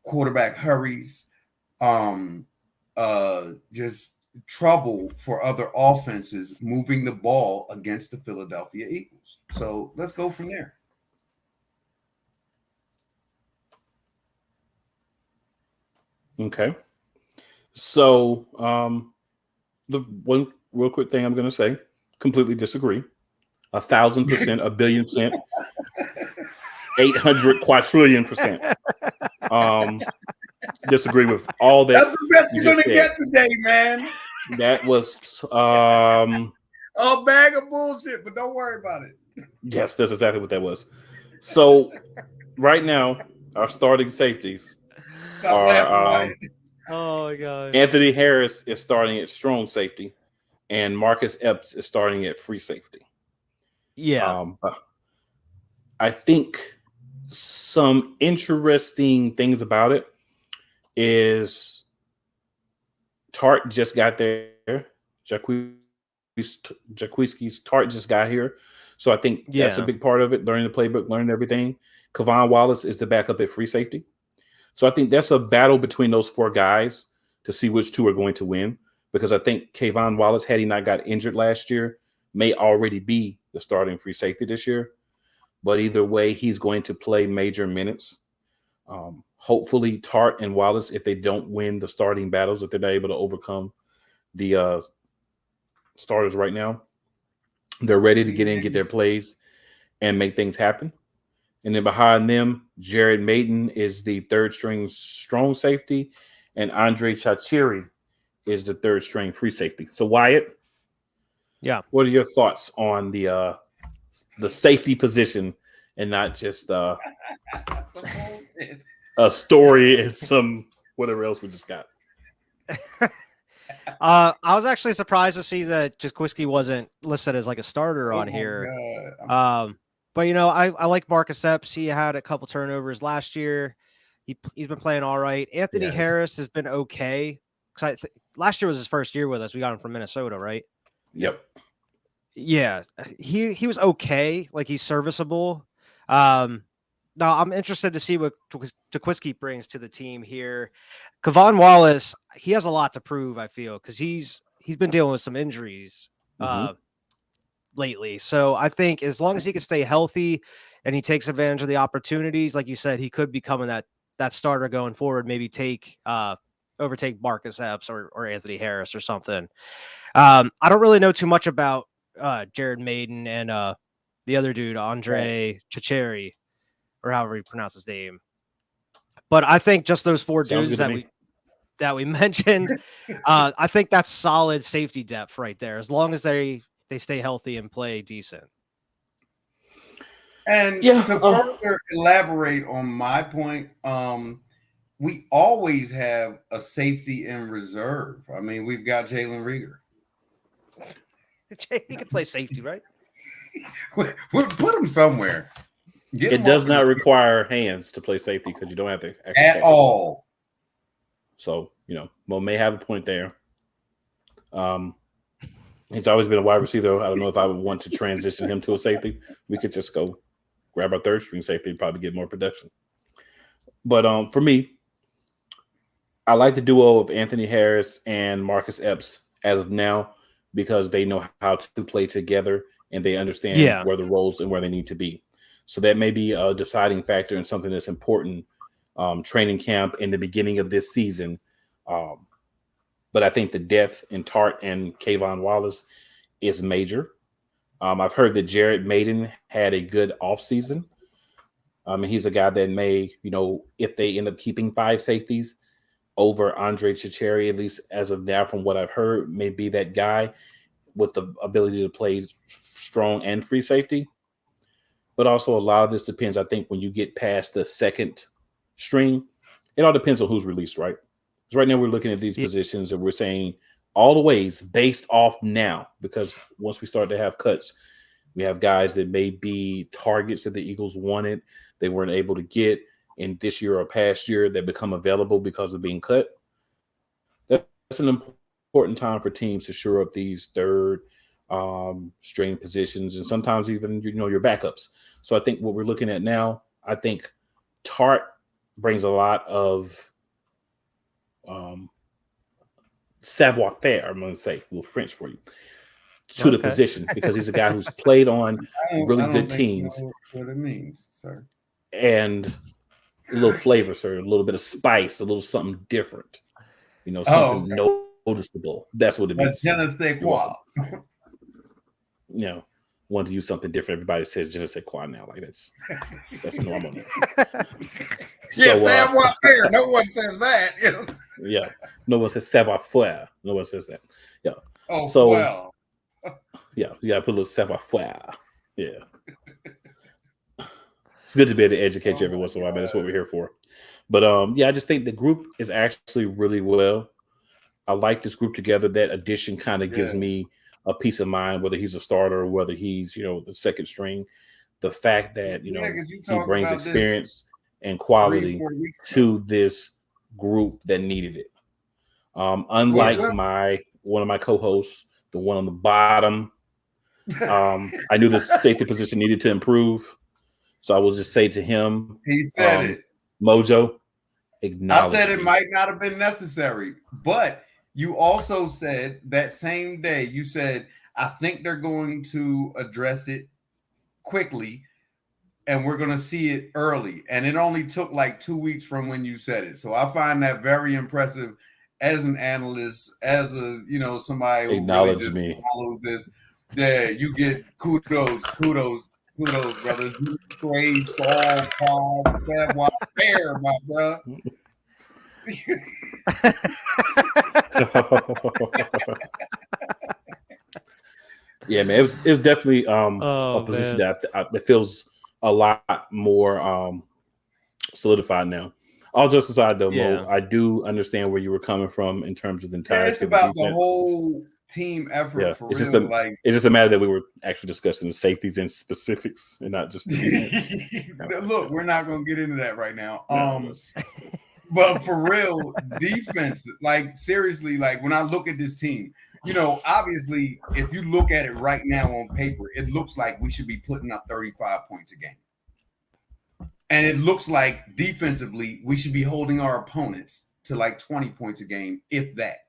quarterback hurries, just trouble for other offenses moving the ball against the Philadelphia Eagles. So let's go from there. Okay. So the one real quick thing I'm going to say, completely disagree. 1,000%, 1,000,000,000%, 800 quadrillion%. Disagree with all that. That's the best you're going to get today, man. That was a bag of bullshit, but don't worry about it. Yes, that's exactly what that was. So right now, our starting safeties are oh my god. Anthony Harris is starting at strong safety, and Marcus Epps is starting at free safety. Yeah. I think some interesting things about it is Tart just got there. Jaquiski's Tart just got here. So I think that's a big part of it, learning the playbook, learning everything. Kevon Wallace is the backup at free safety. So I think that's a battle between those four guys to see which two are going to win, because I think Kevon Wallace, had he not got injured last year, may already be the starting free safety this year. But either way, he's going to play major minutes. Hopefully, Tart and Wallace, if they don't win the starting battles, if they're not able to overcome the starters right now, they're ready to get in, get their plays, and make things happen. And then behind them, Jared Maiden is the third string strong safety, and Andre Chachiri is the third string free safety. So Wyatt, what are your thoughts on the safety position and not just a story and some whatever else we just got? I was actually surprised to see that Jaquiski wasn't listed as like a starter on here. But I like Marcus Epps. He had a couple turnovers last year. He's been playing all right. Anthony Harris has been okay. Last year was his first year with us. We got him from Minnesota, right? Yep. Yeah, he was okay. Like, he's serviceable. Now I'm interested to see what Jaquiski brings to the team here. Kevon Wallace, he has a lot to prove, I feel, because he's been dealing with some injuries lately. So I think as long as he can stay healthy and he takes advantage of the opportunities, like you said, he could become that starter going forward, maybe overtake Marcus Epps or Anthony Harris or something. I don't really know too much about Jared Maiden and the other dude, Andre Chacheri, or however you pronounce his name. But I think just those four dudes that we mentioned, I think that's solid safety depth right there, as long as they stay healthy and play decent. And to further elaborate on my point, we always have a safety in reserve. I mean, we've got Jalen Rieger. He can play safety, right? We'll put him somewhere. It does not require hands to play safety because you don't have to at all. So, Mo may have a point there. He's always been a wide receiver. I don't know if I would want to transition him to a safety. We could just go grab our third string safety and probably get more production. But for me, I like the duo of Anthony Harris and Marcus Epps as of now, because they know how to play together and they understand where the roles and where they need to be. So that may be a deciding factor and something that's important training camp in the beginning of this season. But I think the depth in Tart and Kevon Wallace is major. I've heard that Jared Maiden had a good offseason. He's a guy that may, if they end up keeping 5 safeties over Andre Chacheri, at least as of now, from what I've heard, may be that guy. with the ability to play strong and free safety. But also a lot of this depends, I think, when you get past the second string, it all depends on who's released, right? Because right now we're looking at these positions and we're saying all the ways based off now, because once we start to have cuts, we have guys that may be targets that the Eagles wanted, they weren't able to get in this year or past year that become available because of being cut. That's an important time for teams to shore up these third string positions and sometimes even, your backups. So I think what we're looking at now, I think Tart brings a lot of savoir-faire, I'm going to say, a little French for you, to the position, because he's a guy who's played on really good teams. I don't know what it means, sir. And a little flavor, sir, a little bit of spice, a little something different, something noticeable. That's what it means. Je ne sais quoi. Want to use something different. Everybody says je ne sais quoi now. Like that's normal. Yeah, savoir-faire. No one says that. Yeah. No one says savoir-faire. No one says that. Yeah. Oh, so, well. Yeah, you got to put a little savoir-faire. Yeah. It's good to be able to educate you every once in a while, man. That's what we're here for. But I just think the group is actually really well. I like this group together. That addition kind of gives me a peace of mind, whether he's a starter or whether he's, the second string. The fact that, he brings experience and quality to this group that needed it. Unlike one of my co-hosts, the one on the bottom, I knew the safety position needed to improve. So I will just say to him, he said it. Mojo, I said it might not have been necessary, but you also said that same day, you said, I think they're going to address it quickly and we're going to see it early. And it only took like 2 weeks from when you said it. So I find that very impressive as an analyst, as a, somebody who really just follows this. Yeah, you get kudos, brother. Praise, all, Paul, fair, my bro. Yeah, man, it was definitely a position that feels a lot more solidified now. All just aside, though, Mo, I do understand where you were coming from in terms of the entire. It's about the whole team effort. Yeah, for it's real. It's just a matter that we were actually discussing the safeties and specifics, and not just. Look, we're not going to get into that right now. But for real, defense, like seriously, like when I look at this team, obviously, if you look at it right now on paper, it looks like we should be putting up 35 points a game. And it looks like defensively, we should be holding our opponents to like 20 points a game, if that,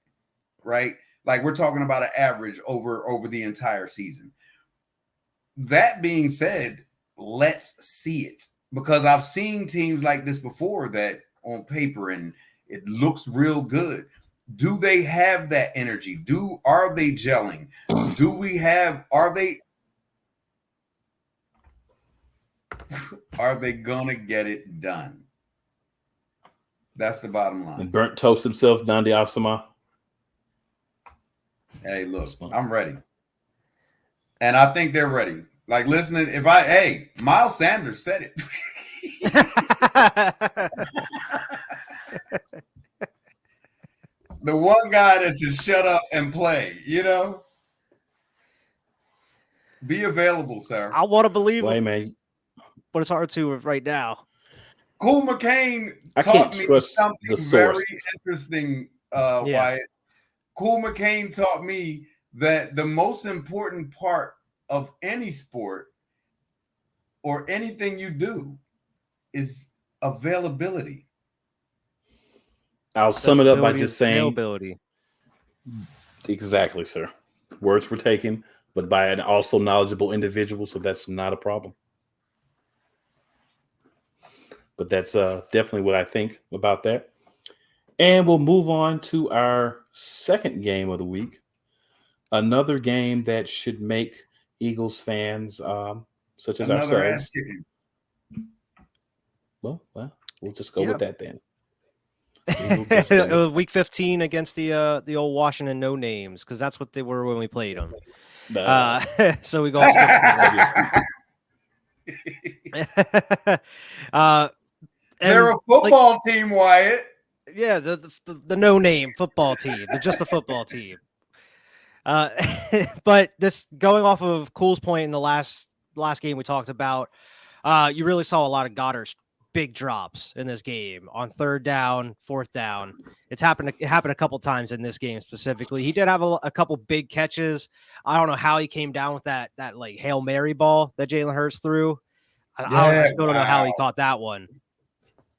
right? Like we're talking about an average over the entire season. That being said, let's see it, because I've seen teams like this before that on paper and it looks real good. Do they have that energy? Are they gelling? Are they gonna get it done? That's the bottom line. And burnt toast himself, Nandi Afsama. Hey, look, I'm ready. And I think they're ready. Like listening, Miles Sanders said it. The one guy that should shut up and play, be available, sir. I want to believe him, man, but it's hard to right now. Cool McCain taught me something very interesting, Wyatt. Cool McCain taught me that the most important part of any sport or anything you do is availability. I'll sum it up by just saying availability. Exactly, sir. Words were taken, but by an also knowledgeable individual, so that's not a problem. But that's definitely what I think about that. And we'll move on to our second game of the week. Another game that should make Eagles fans, such as ourselves. Well, we'll just go with that then. It was week 15 against the old Washington No Names, because that's what they were when we played them. So we go 6. They're a football team, Wyatt. Yeah, the no name football team. They're just a football team. But this, going off of Cool's point in the last game we talked about, you really saw a lot of Goddard's big drops in this game on 3rd down, 4th down. It happened a couple times in this game specifically. He did have a couple big catches. I don't know how he came down with that like Hail Mary ball that Jalen Hurts threw. I still don't know how he caught that one.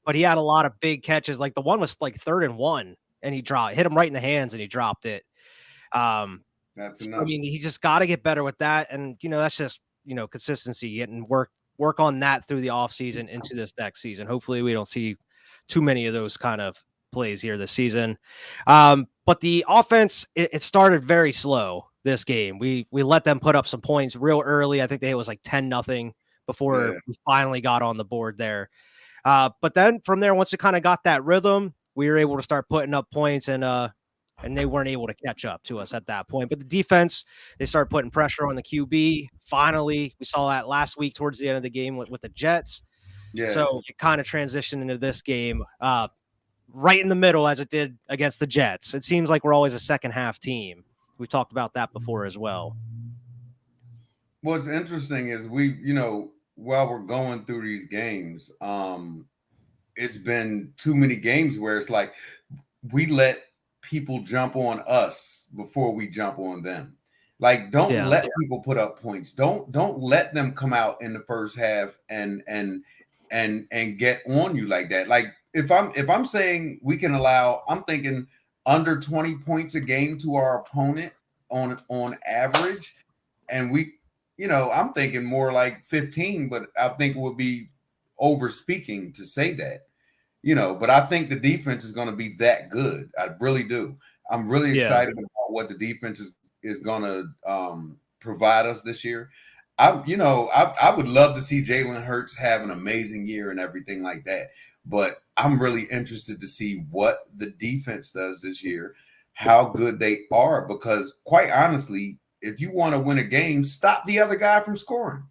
But he had a lot of big catches. Like the one was like 3rd and 1, and he hit him right in the hands, and he dropped it. That's enough. I mean, he just got to get better with that, and that's just consistency, getting work on that through the offseason into this next season. Hopefully, we don't see too many of those kind of plays here this season. But the offense, it started very slow this game. We let them put up some points real early. I think it was like 10-0 before we finally got on the board there. But then from there, once we kind of got that rhythm, we were able to start putting up points, and they weren't able to catch up to us at that point. But the defense, they started putting pressure on the QB. Finally, we saw that last week towards the end of the game with the Jets. Yeah. So it kind of transitioned into this game right in the middle, as it did against the Jets. It seems like we're always a second half team. We've talked about that before as well. What's interesting is while we're going through these games, it's been too many games where it's like we let people jump on us before we jump on them. Like, don't let people put up points. Don't let them come out in the first half and get on you like that. Like, if I'm saying we can allow, I'm thinking under 20 points a game to our opponent on average, and we, I'm thinking more like 15, but I think it would be over speaking to say that, but I think the defense is going to be that good. I really do. I'm really excited about what the defense is going to provide us this year. I would love to see Jalen Hurts have an amazing year and everything like that, but I'm really interested to see what the defense does this year, how good they are, because quite honestly, if you want to win a game, stop the other guy from scoring.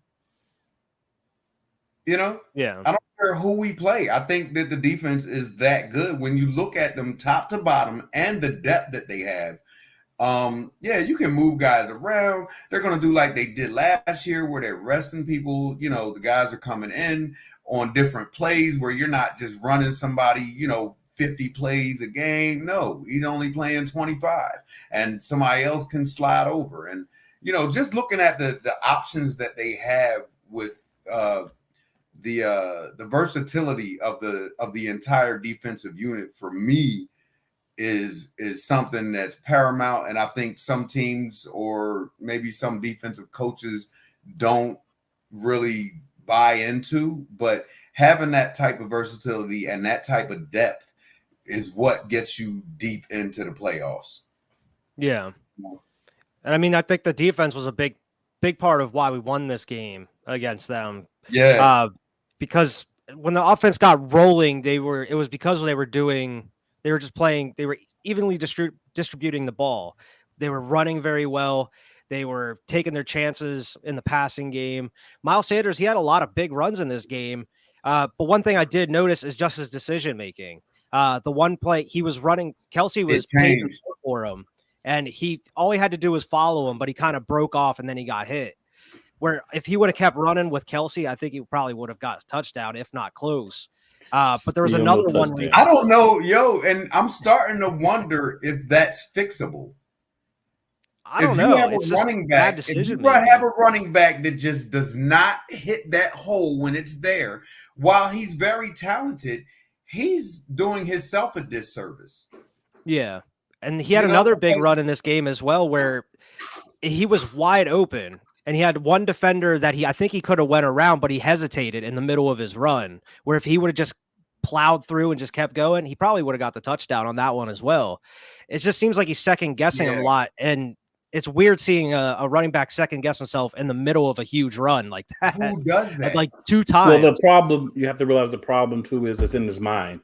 Yeah. I don't care who we play. I think that the defense is that good when you look at them top to bottom and the depth that they have. You can move guys around. They're going to do like they did last year where they're resting people. The guys are coming in on different plays where you're not just running somebody, 50 plays a game. No, he's only playing 25 and somebody else can slide over. And, just looking at the options that they have with the versatility of the entire defensive unit for me is something that's paramount. And I think some teams or maybe some defensive coaches don't really buy into, but having that type of versatility and that type of depth is what gets you deep into the playoffs. Yeah. And I mean, I think the defense was a big part of why we won this game against them. Yeah. Because when the offense got rolling, it was because they were evenly distributing the ball. They were running very well. They were taking their chances in the passing game. Miles Sanders, he had a lot of big runs in this game. But one thing I did notice is just his decision-making. The one play he was running, Kelsey was paying for him, and all he had to do was follow him, but he kind of broke off and then he got hit. Where if he would have kept running with Kelsey, I think he probably would have got a touchdown, if not close. But there was another one. I don't know, and I'm starting to wonder if that's fixable. I don't know. It's just bad decision. If you have a running back that just does not hit that hole when it's there, while he's very talented, he's doing himself a disservice. Yeah. And he had another big run in this game as well, where he was wide open. And he had one defender that I think he could have went around, but he hesitated in the middle of his run, where if he would have just plowed through and just kept going, he probably would have got the touchdown on that one as well. It just seems like he's second guessing a lot. And it's weird seeing a running back second guess himself in the middle of a huge run like that. Who does that? Like 2 times. Well, the problem, you have to realize the problem too is it's in his mind.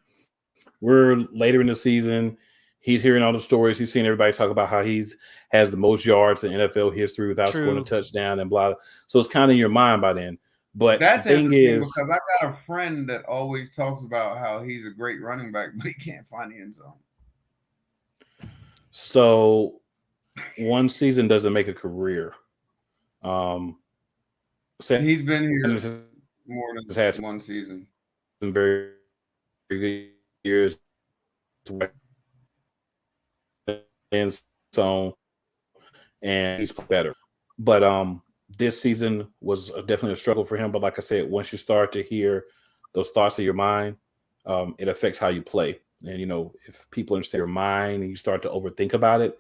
we're later in the season. He's hearing all the stories. He's seeing everybody talk about how has the most yards in NFL history without scoring a touchdown and blah. So it's kind of in your mind by then. But that's the thing interesting is, because I got a friend that always talks about how he's a great running back, but he can't find the end zone. So one season doesn't make a career. He's been here more than one season. Very, very good years. And so, and he's better. But this season was definitely a struggle for him. But like I said, once you start to hear those thoughts in your mind, it affects how you play. And if people understand your mind and you start to overthink about it.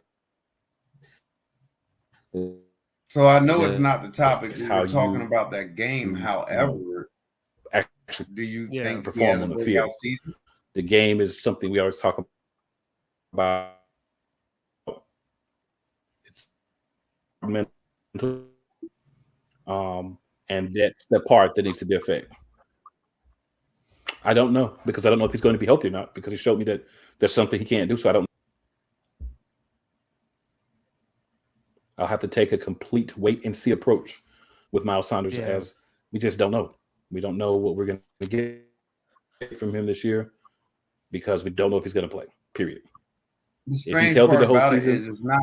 So I know it's not the topic. We're talking about that game. However, actually, do you think perform on the field? Season? The game is something we always talk about. It's mental, and that's the part that needs to be affected. I don't know because I don't know if he's going to be healthy or not because he showed me that there's something he can't do. So I don't. I'll have to take a complete wait and see approach with Miles Sanders as we just don't know. We don't know what we're going to get from him this year because we don't know if he's going to play, period. The strange if he's healthy the whole season,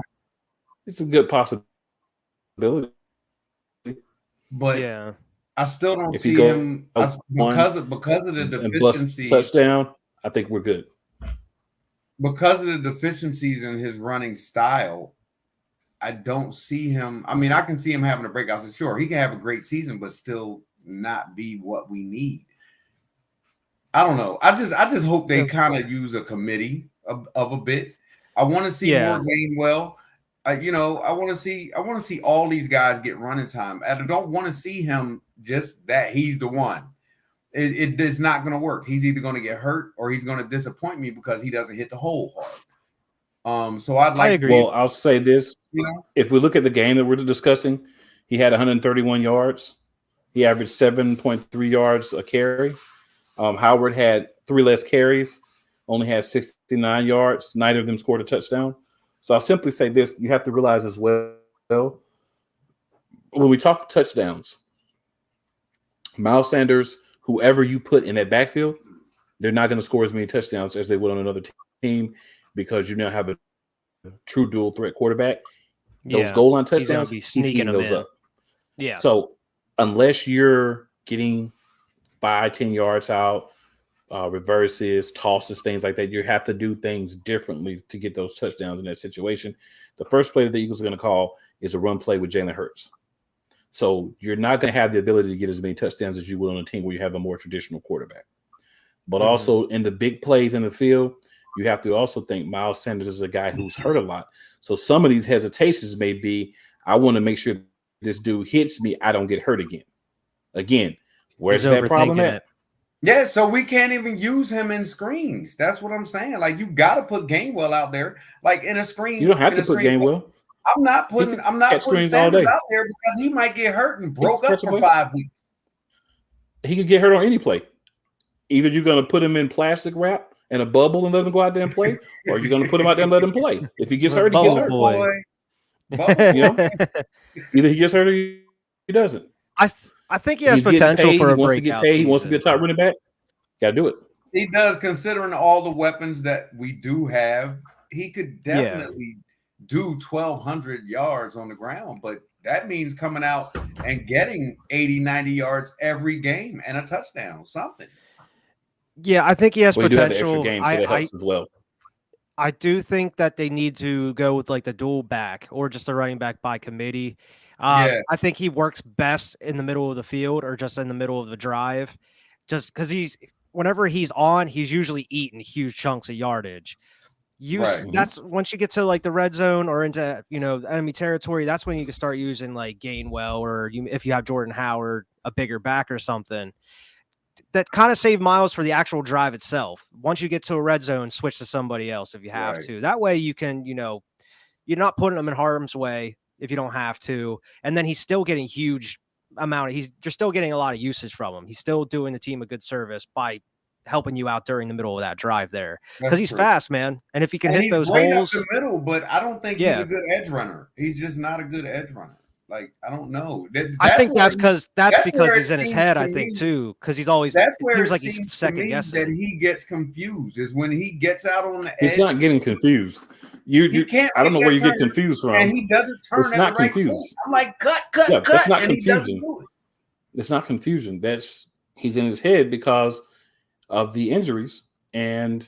it's a good possibility. But I still don't see him because of the deficiencies. Touchdown, I think we're good. Because of the deficiencies in his running style, I don't see him. I mean, I can see him having a breakout. So sure, he can have a great season, but still not be what we need. I don't know. I just hope they kind of use a committee of a bit. I want to see more Gainwell. I want to see all these guys get running time. I don't want to see him just that he's the one. It's not going to work. He's either going to get hurt or he's going to disappoint me because he doesn't hit the hole hard. So I'd like to see. Well, I'll say this. If we look at the game that we're discussing, he had 131 yards. He averaged 7.3 yards a carry. Howard had 3 less carries, only had 69 yards. Neither of them scored a touchdown. So I'll simply say this. You have to realize as well, when we talk touchdowns, Miles Sanders, whoever you put in that backfield, they're not going to score as many touchdowns as they would on another team because you now have a true dual threat quarterback. Those goal line touchdowns, he's sneaking those up. Yeah. So unless you're getting 5-10 yards out, reverses, tosses, things like that, you have to do things differently to get those touchdowns in that situation. The first play that the Eagles are going to call is a run play with Jalen Hurts. So you're not going to have the ability to get as many touchdowns as you would on a team where you have a more traditional quarterback. But also in the big plays in the field, you have to also think Miles Sanders is a guy who's hurt a lot. So some of these hesitations may be, I want to make sure this dude hits me, I don't get hurt again. Again, where's that problem at? Yeah, so we can't even use him in screens. That's what I'm saying. Like, you got to put Gainwell out there, like in a screen. You don't have to put Gainwell. I'm not putting Sanders out there because he might get hurt and broke up for 5 weeks. He could get hurt on any play. Either you're going to put him in plastic wrap and a bubble and let him go out there and play, or you're going to put him out there and let him play. If he gets hurt, he gets hurt. Either he gets hurt or he doesn't. I think he has potential for a breakout season. He wants to be a top running back. Got to do it. He does, considering all the weapons that we do have. He could definitely do 1,200 yards on the ground, but that means coming out and getting 80, 90 yards every game and a touchdown, something. Yeah, I think he has potential. I do think that they need to go with like the dual back or just a running back by committee. I think he works best in the middle of the field or just in the middle of the drive, just because whenever he's on, he's usually eating huge chunks of yardage. That's once you get to like the red zone or into enemy territory, that's when you can start using like Gainwell or if you have Jordan Howard, a bigger back or something. That kind of save Miles for the actual drive itself. Once you get to a red zone, switch to somebody else if you have to. That way you can, you're not putting them in harm's way if you don't have to. And then he's still getting huge amount. You're still getting a lot of usage from him. He's still doing the team a good service by helping you out during the middle of that drive there because That's he's true. fast, man. And if he can And hit he's those great holes, up the middle, but I don't think he's Yeah. a good edge runner. He's just not a good edge runner. Like, I don't know. I think that's because where he's it in his seems head. to I think me- too, because he's always. That's It where seems it like he's seems to second me guessing. that he gets confused is when he gets out on the He's edge. not getting confused. You can't I don't know make where that you get turn, confused from. and he doesn't turn It's at not the right confused. point. I'm like, cut, Yeah, that's not and he doesn't confusion. do it. It's not confusion. He's in his head because of the injuries, and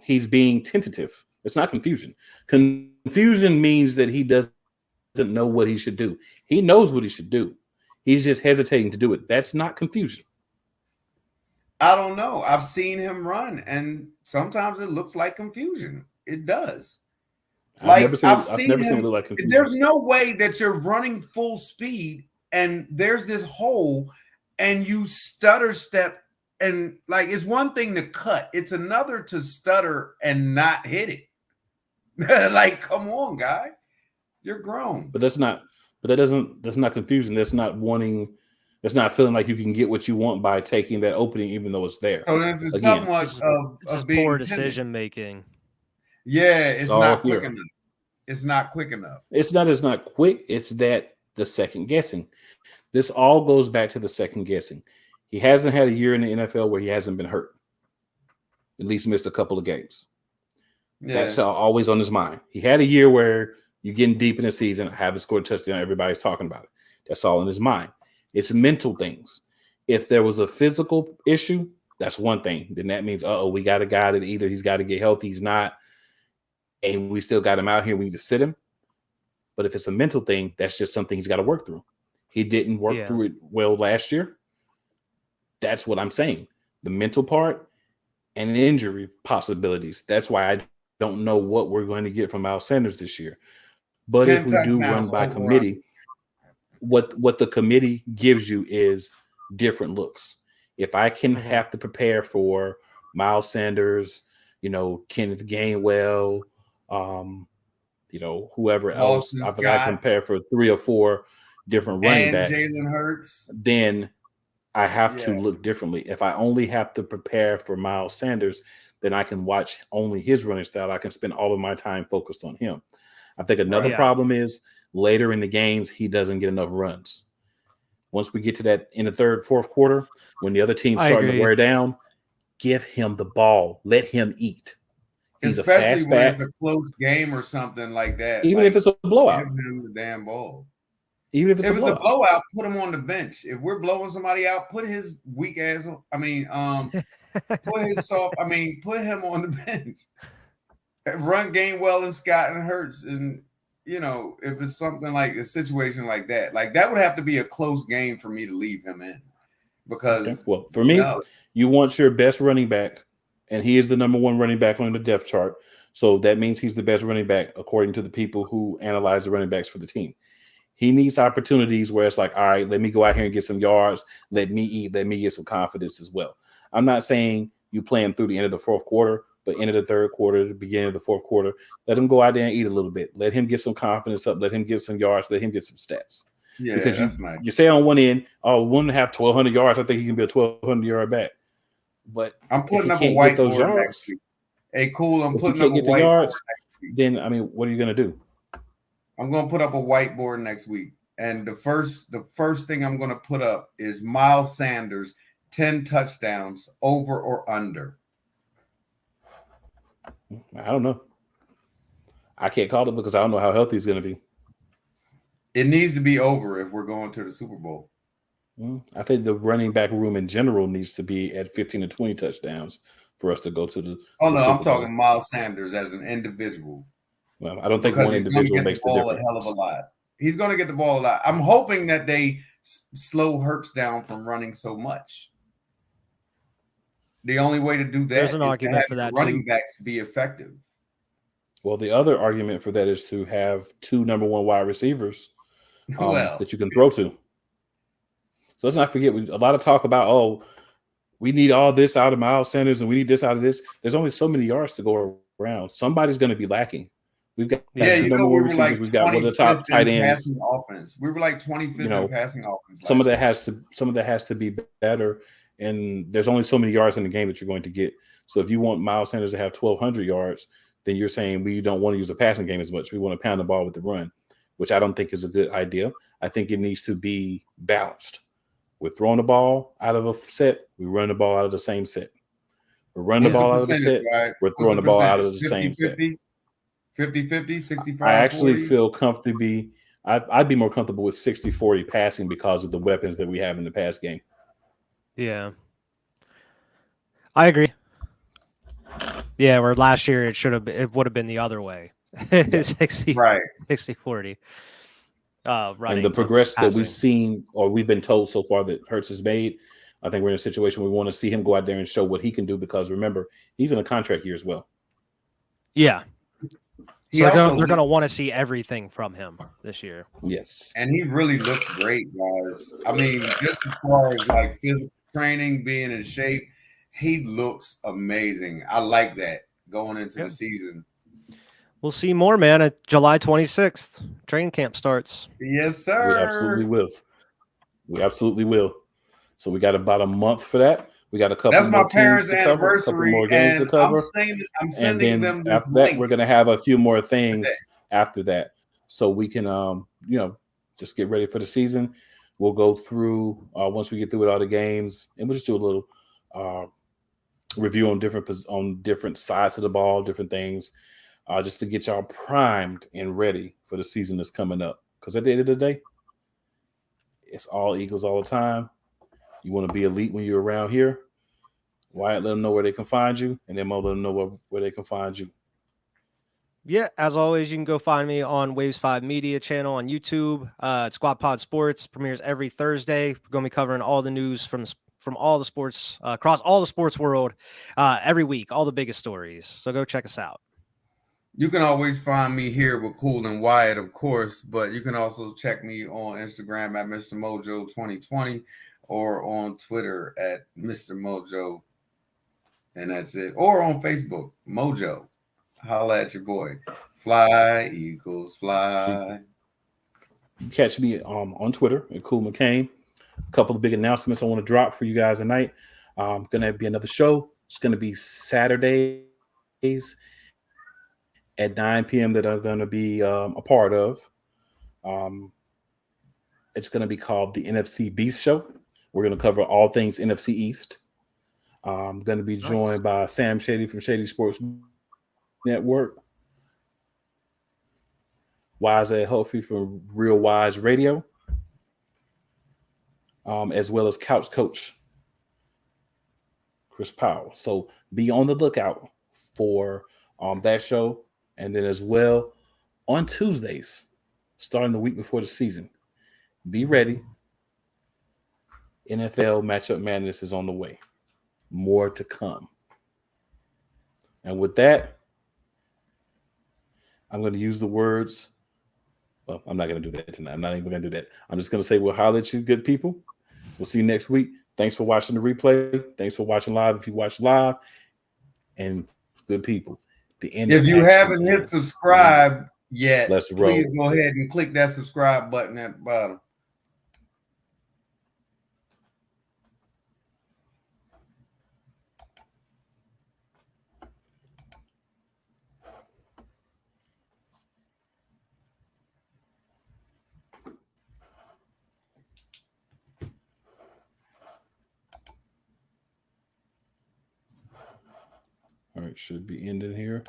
he's being tentative. It's not confusion. Confusion means that he doesn't know what he should do. He knows what he should do. He's just hesitating to do it. That's not confusion. I don't know. I've seen him run, and sometimes it looks like confusion. It does. I've never seen it look like confusion. There's no way that you're running full speed and there's this hole and you stutter step, and like, it's one thing to cut, it's another to stutter and not hit it. Like, come on, guy. You're grown. But that's not confusion. That's not feeling like you can get what you want by taking that opening, even though it's there. So this is Again, somewhat of being poor timid. decision making. Yeah, it's all not here. quick enough. It's not quick enough. It's not quick. It's that the second guessing. This all goes back to the second guessing. He hasn't had a year in the NFL where he hasn't been hurt. At least missed a couple of games. Yeah. That's always on his mind. He had a year where you're getting deep in the season, haven't scored a touchdown, everybody's talking about it. That's all in his mind. It's mental things. If there was a physical issue, that's one thing. Then that means, we got a guy that either he's got to get healthy, he's not, and we still got him out here, we need to sit him. But if it's a mental thing, that's just something he's got to work through. He didn't work through it well last year. That's what I'm saying. The mental part and the injury possibilities. That's why I don't know what we're going to get from Miles Sanders this year. But if we do run by committee, what the committee gives you is different looks. If I can have to prepare for Miles Sanders, Kenneth Gainwell, whoever else, I forgot to compare for 3 or 4 different running backs. Jalen Hurts. Then I have to look differently. If I only have to prepare for Miles Sanders, then I can watch only his running style. I can spend all of my time focused on him. I think another problem is later in the games, he doesn't get enough runs. Once we get to that in the third, fourth quarter, when the other team's starting to wear down, give him the ball. Let him eat. He's especially when it's a close game or something like that. Even if it's a blowout. Give him the damn ball. Even if it's a blowout, put him on the bench. If we're blowing somebody out, put his weak ass. Put him on the bench. Run Gainwell and Scott and Hurts, and if it's something like a situation like that would have to be a close game for me to leave him in. Because for me, you want your best running back, and he is the number 1 running back on the depth chart. So that means he's the best running back according to the people who analyze the running backs for the team. He needs opportunities where it's like, all right, let me go out here and get some yards. Let me eat. Let me get some confidence as well. I'm not saying you play him through the end of the fourth quarter, but end of the third quarter, the beginning of the fourth quarter, let him go out there and eat a little bit. Let him get some confidence up. Let him get some yards. Let him get some stats. Yeah, because you say on one end, one to have 1,200 yards. I think he can be a 1,200-yard back. But I'm putting up a whiteboard next week. Hey, cool. I'm putting up a whiteboard. Then what are you going to do? I'm going to put up a whiteboard next week, and the first thing I'm going to put up is Miles Sanders 10 touchdowns, over or under. I don't know. I can't call it because I don't know how healthy he's going to be. It needs to be over if we're going to the Super Bowl. I think the running back room in general needs to be at 15 to 20 touchdowns for us to go to the. Oh, no, I'm talking Miles Sanders as an individual. Well, I don't think one individual makes the difference. A hell of a lot. He's going to get the ball a lot. I'm hoping that they slow Hurts down from running so much. The only way to do that There's an argument for that running backs be effective. Well, the other argument for that is to have 2 number 1 wide receivers that you can throw to. So let's not forget, a lot of talk about, we need all this out of Miles Sanders and we need this out of this. There's only so many yards to go around. Somebody's going to be lacking. We've got we were like we've got one of the top tight ends. Offense. We were like 25th in passing offense. Some of that has to be better, and there's only so many yards in the game that you're going to get. So if you want Miles Sanders to have 1,200 yards, then you're saying we don't want to use the passing game as much. We want to pound the ball with the run, which I don't think is a good idea. I think it needs to be balanced. We're throwing the ball out of a set. We run the ball out of the same set. We're running the ball out of the set. Right? We're throwing the ball out of the same set. 50-50, 65 I actually 40? feel comfortably. I'd be more comfortable with 60-40 passing because of the weapons that we have in the pass game. Yeah. I agree. Yeah, where last year it would have been the other way. 60, Right. 60-40. And the progress that we've seen or we've been told so far that Hurts has made, I think we're in a situation where we want to see him go out there and show what he can do because remember, he's in a contract year as well. Yeah. He So they're going to want to see everything from him this year. Yes. And he really looks great, guys. I mean, just as far as like physical training, being in shape, he looks amazing. I like that going into the season. We'll see more, man, at July 26th. Training camp starts. Yes, sir. We absolutely will. We absolutely will. So we got about a month for that. We got a couple That's more my parents' teams to cover, a couple anniversary, more games to and cover. I'm sending them this after that, link. we're going to have a few more things after that. So we can, just get ready for the season. We'll go through, once we get through with all the games, and we'll just do a little review on different sides of the ball, different things, just to get y'all primed and ready for the season that's coming up. Because at the end of the day, it's all Eagles all the time. You want to be elite when you're around here. Wyatt, let them know where they can find you, and then Mo let them know where they can find you. Yeah, as always, you can go find me on Waves 5 Media channel on YouTube. Squad Pod Sports premieres every Thursday. We're going to be covering all the news from all the sports, across all the sports world every week, all the biggest stories. So go check us out. You can always find me here with Cool and Wyatt, of course, but you can also check me on Instagram at Mr. Mojo 2020 or on Twitter at Mr. Mojo. And that's it. Or on Facebook, Mojo. Holla at your boy. Fly, Eagles, fly. You can catch me on Twitter at Cool McCain. A couple of big announcements I want to drop for you guys tonight. Going to be another show. It's going to be Saturdays at 9 p.m. that I'm going to be a part of. It's going to be called the NFC Beast Show. We're going to cover all things NFC East. I'm going to be joined by Sam Shady from Shady Sports Network, Wise at Healthy from Real Wise Radio, as well as Couch Coach Chris Powell. So be on the lookout for that show. And then as well on Tuesdays, starting the week before the season, be ready. NFL Matchup Madness is on the way. More to come. And with that, I'm going to use the words. Well, I'm not going to do that tonight. I'm not even going to do that. I'm just going to say we'll holler at you, good people. We'll see you next week. Thanks for watching the replay. Thanks for watching live if you watch live. And good people. The end. If you haven't hit subscribe yet, let's roll. Please go ahead and click that subscribe button at the bottom. All right, should be ending here.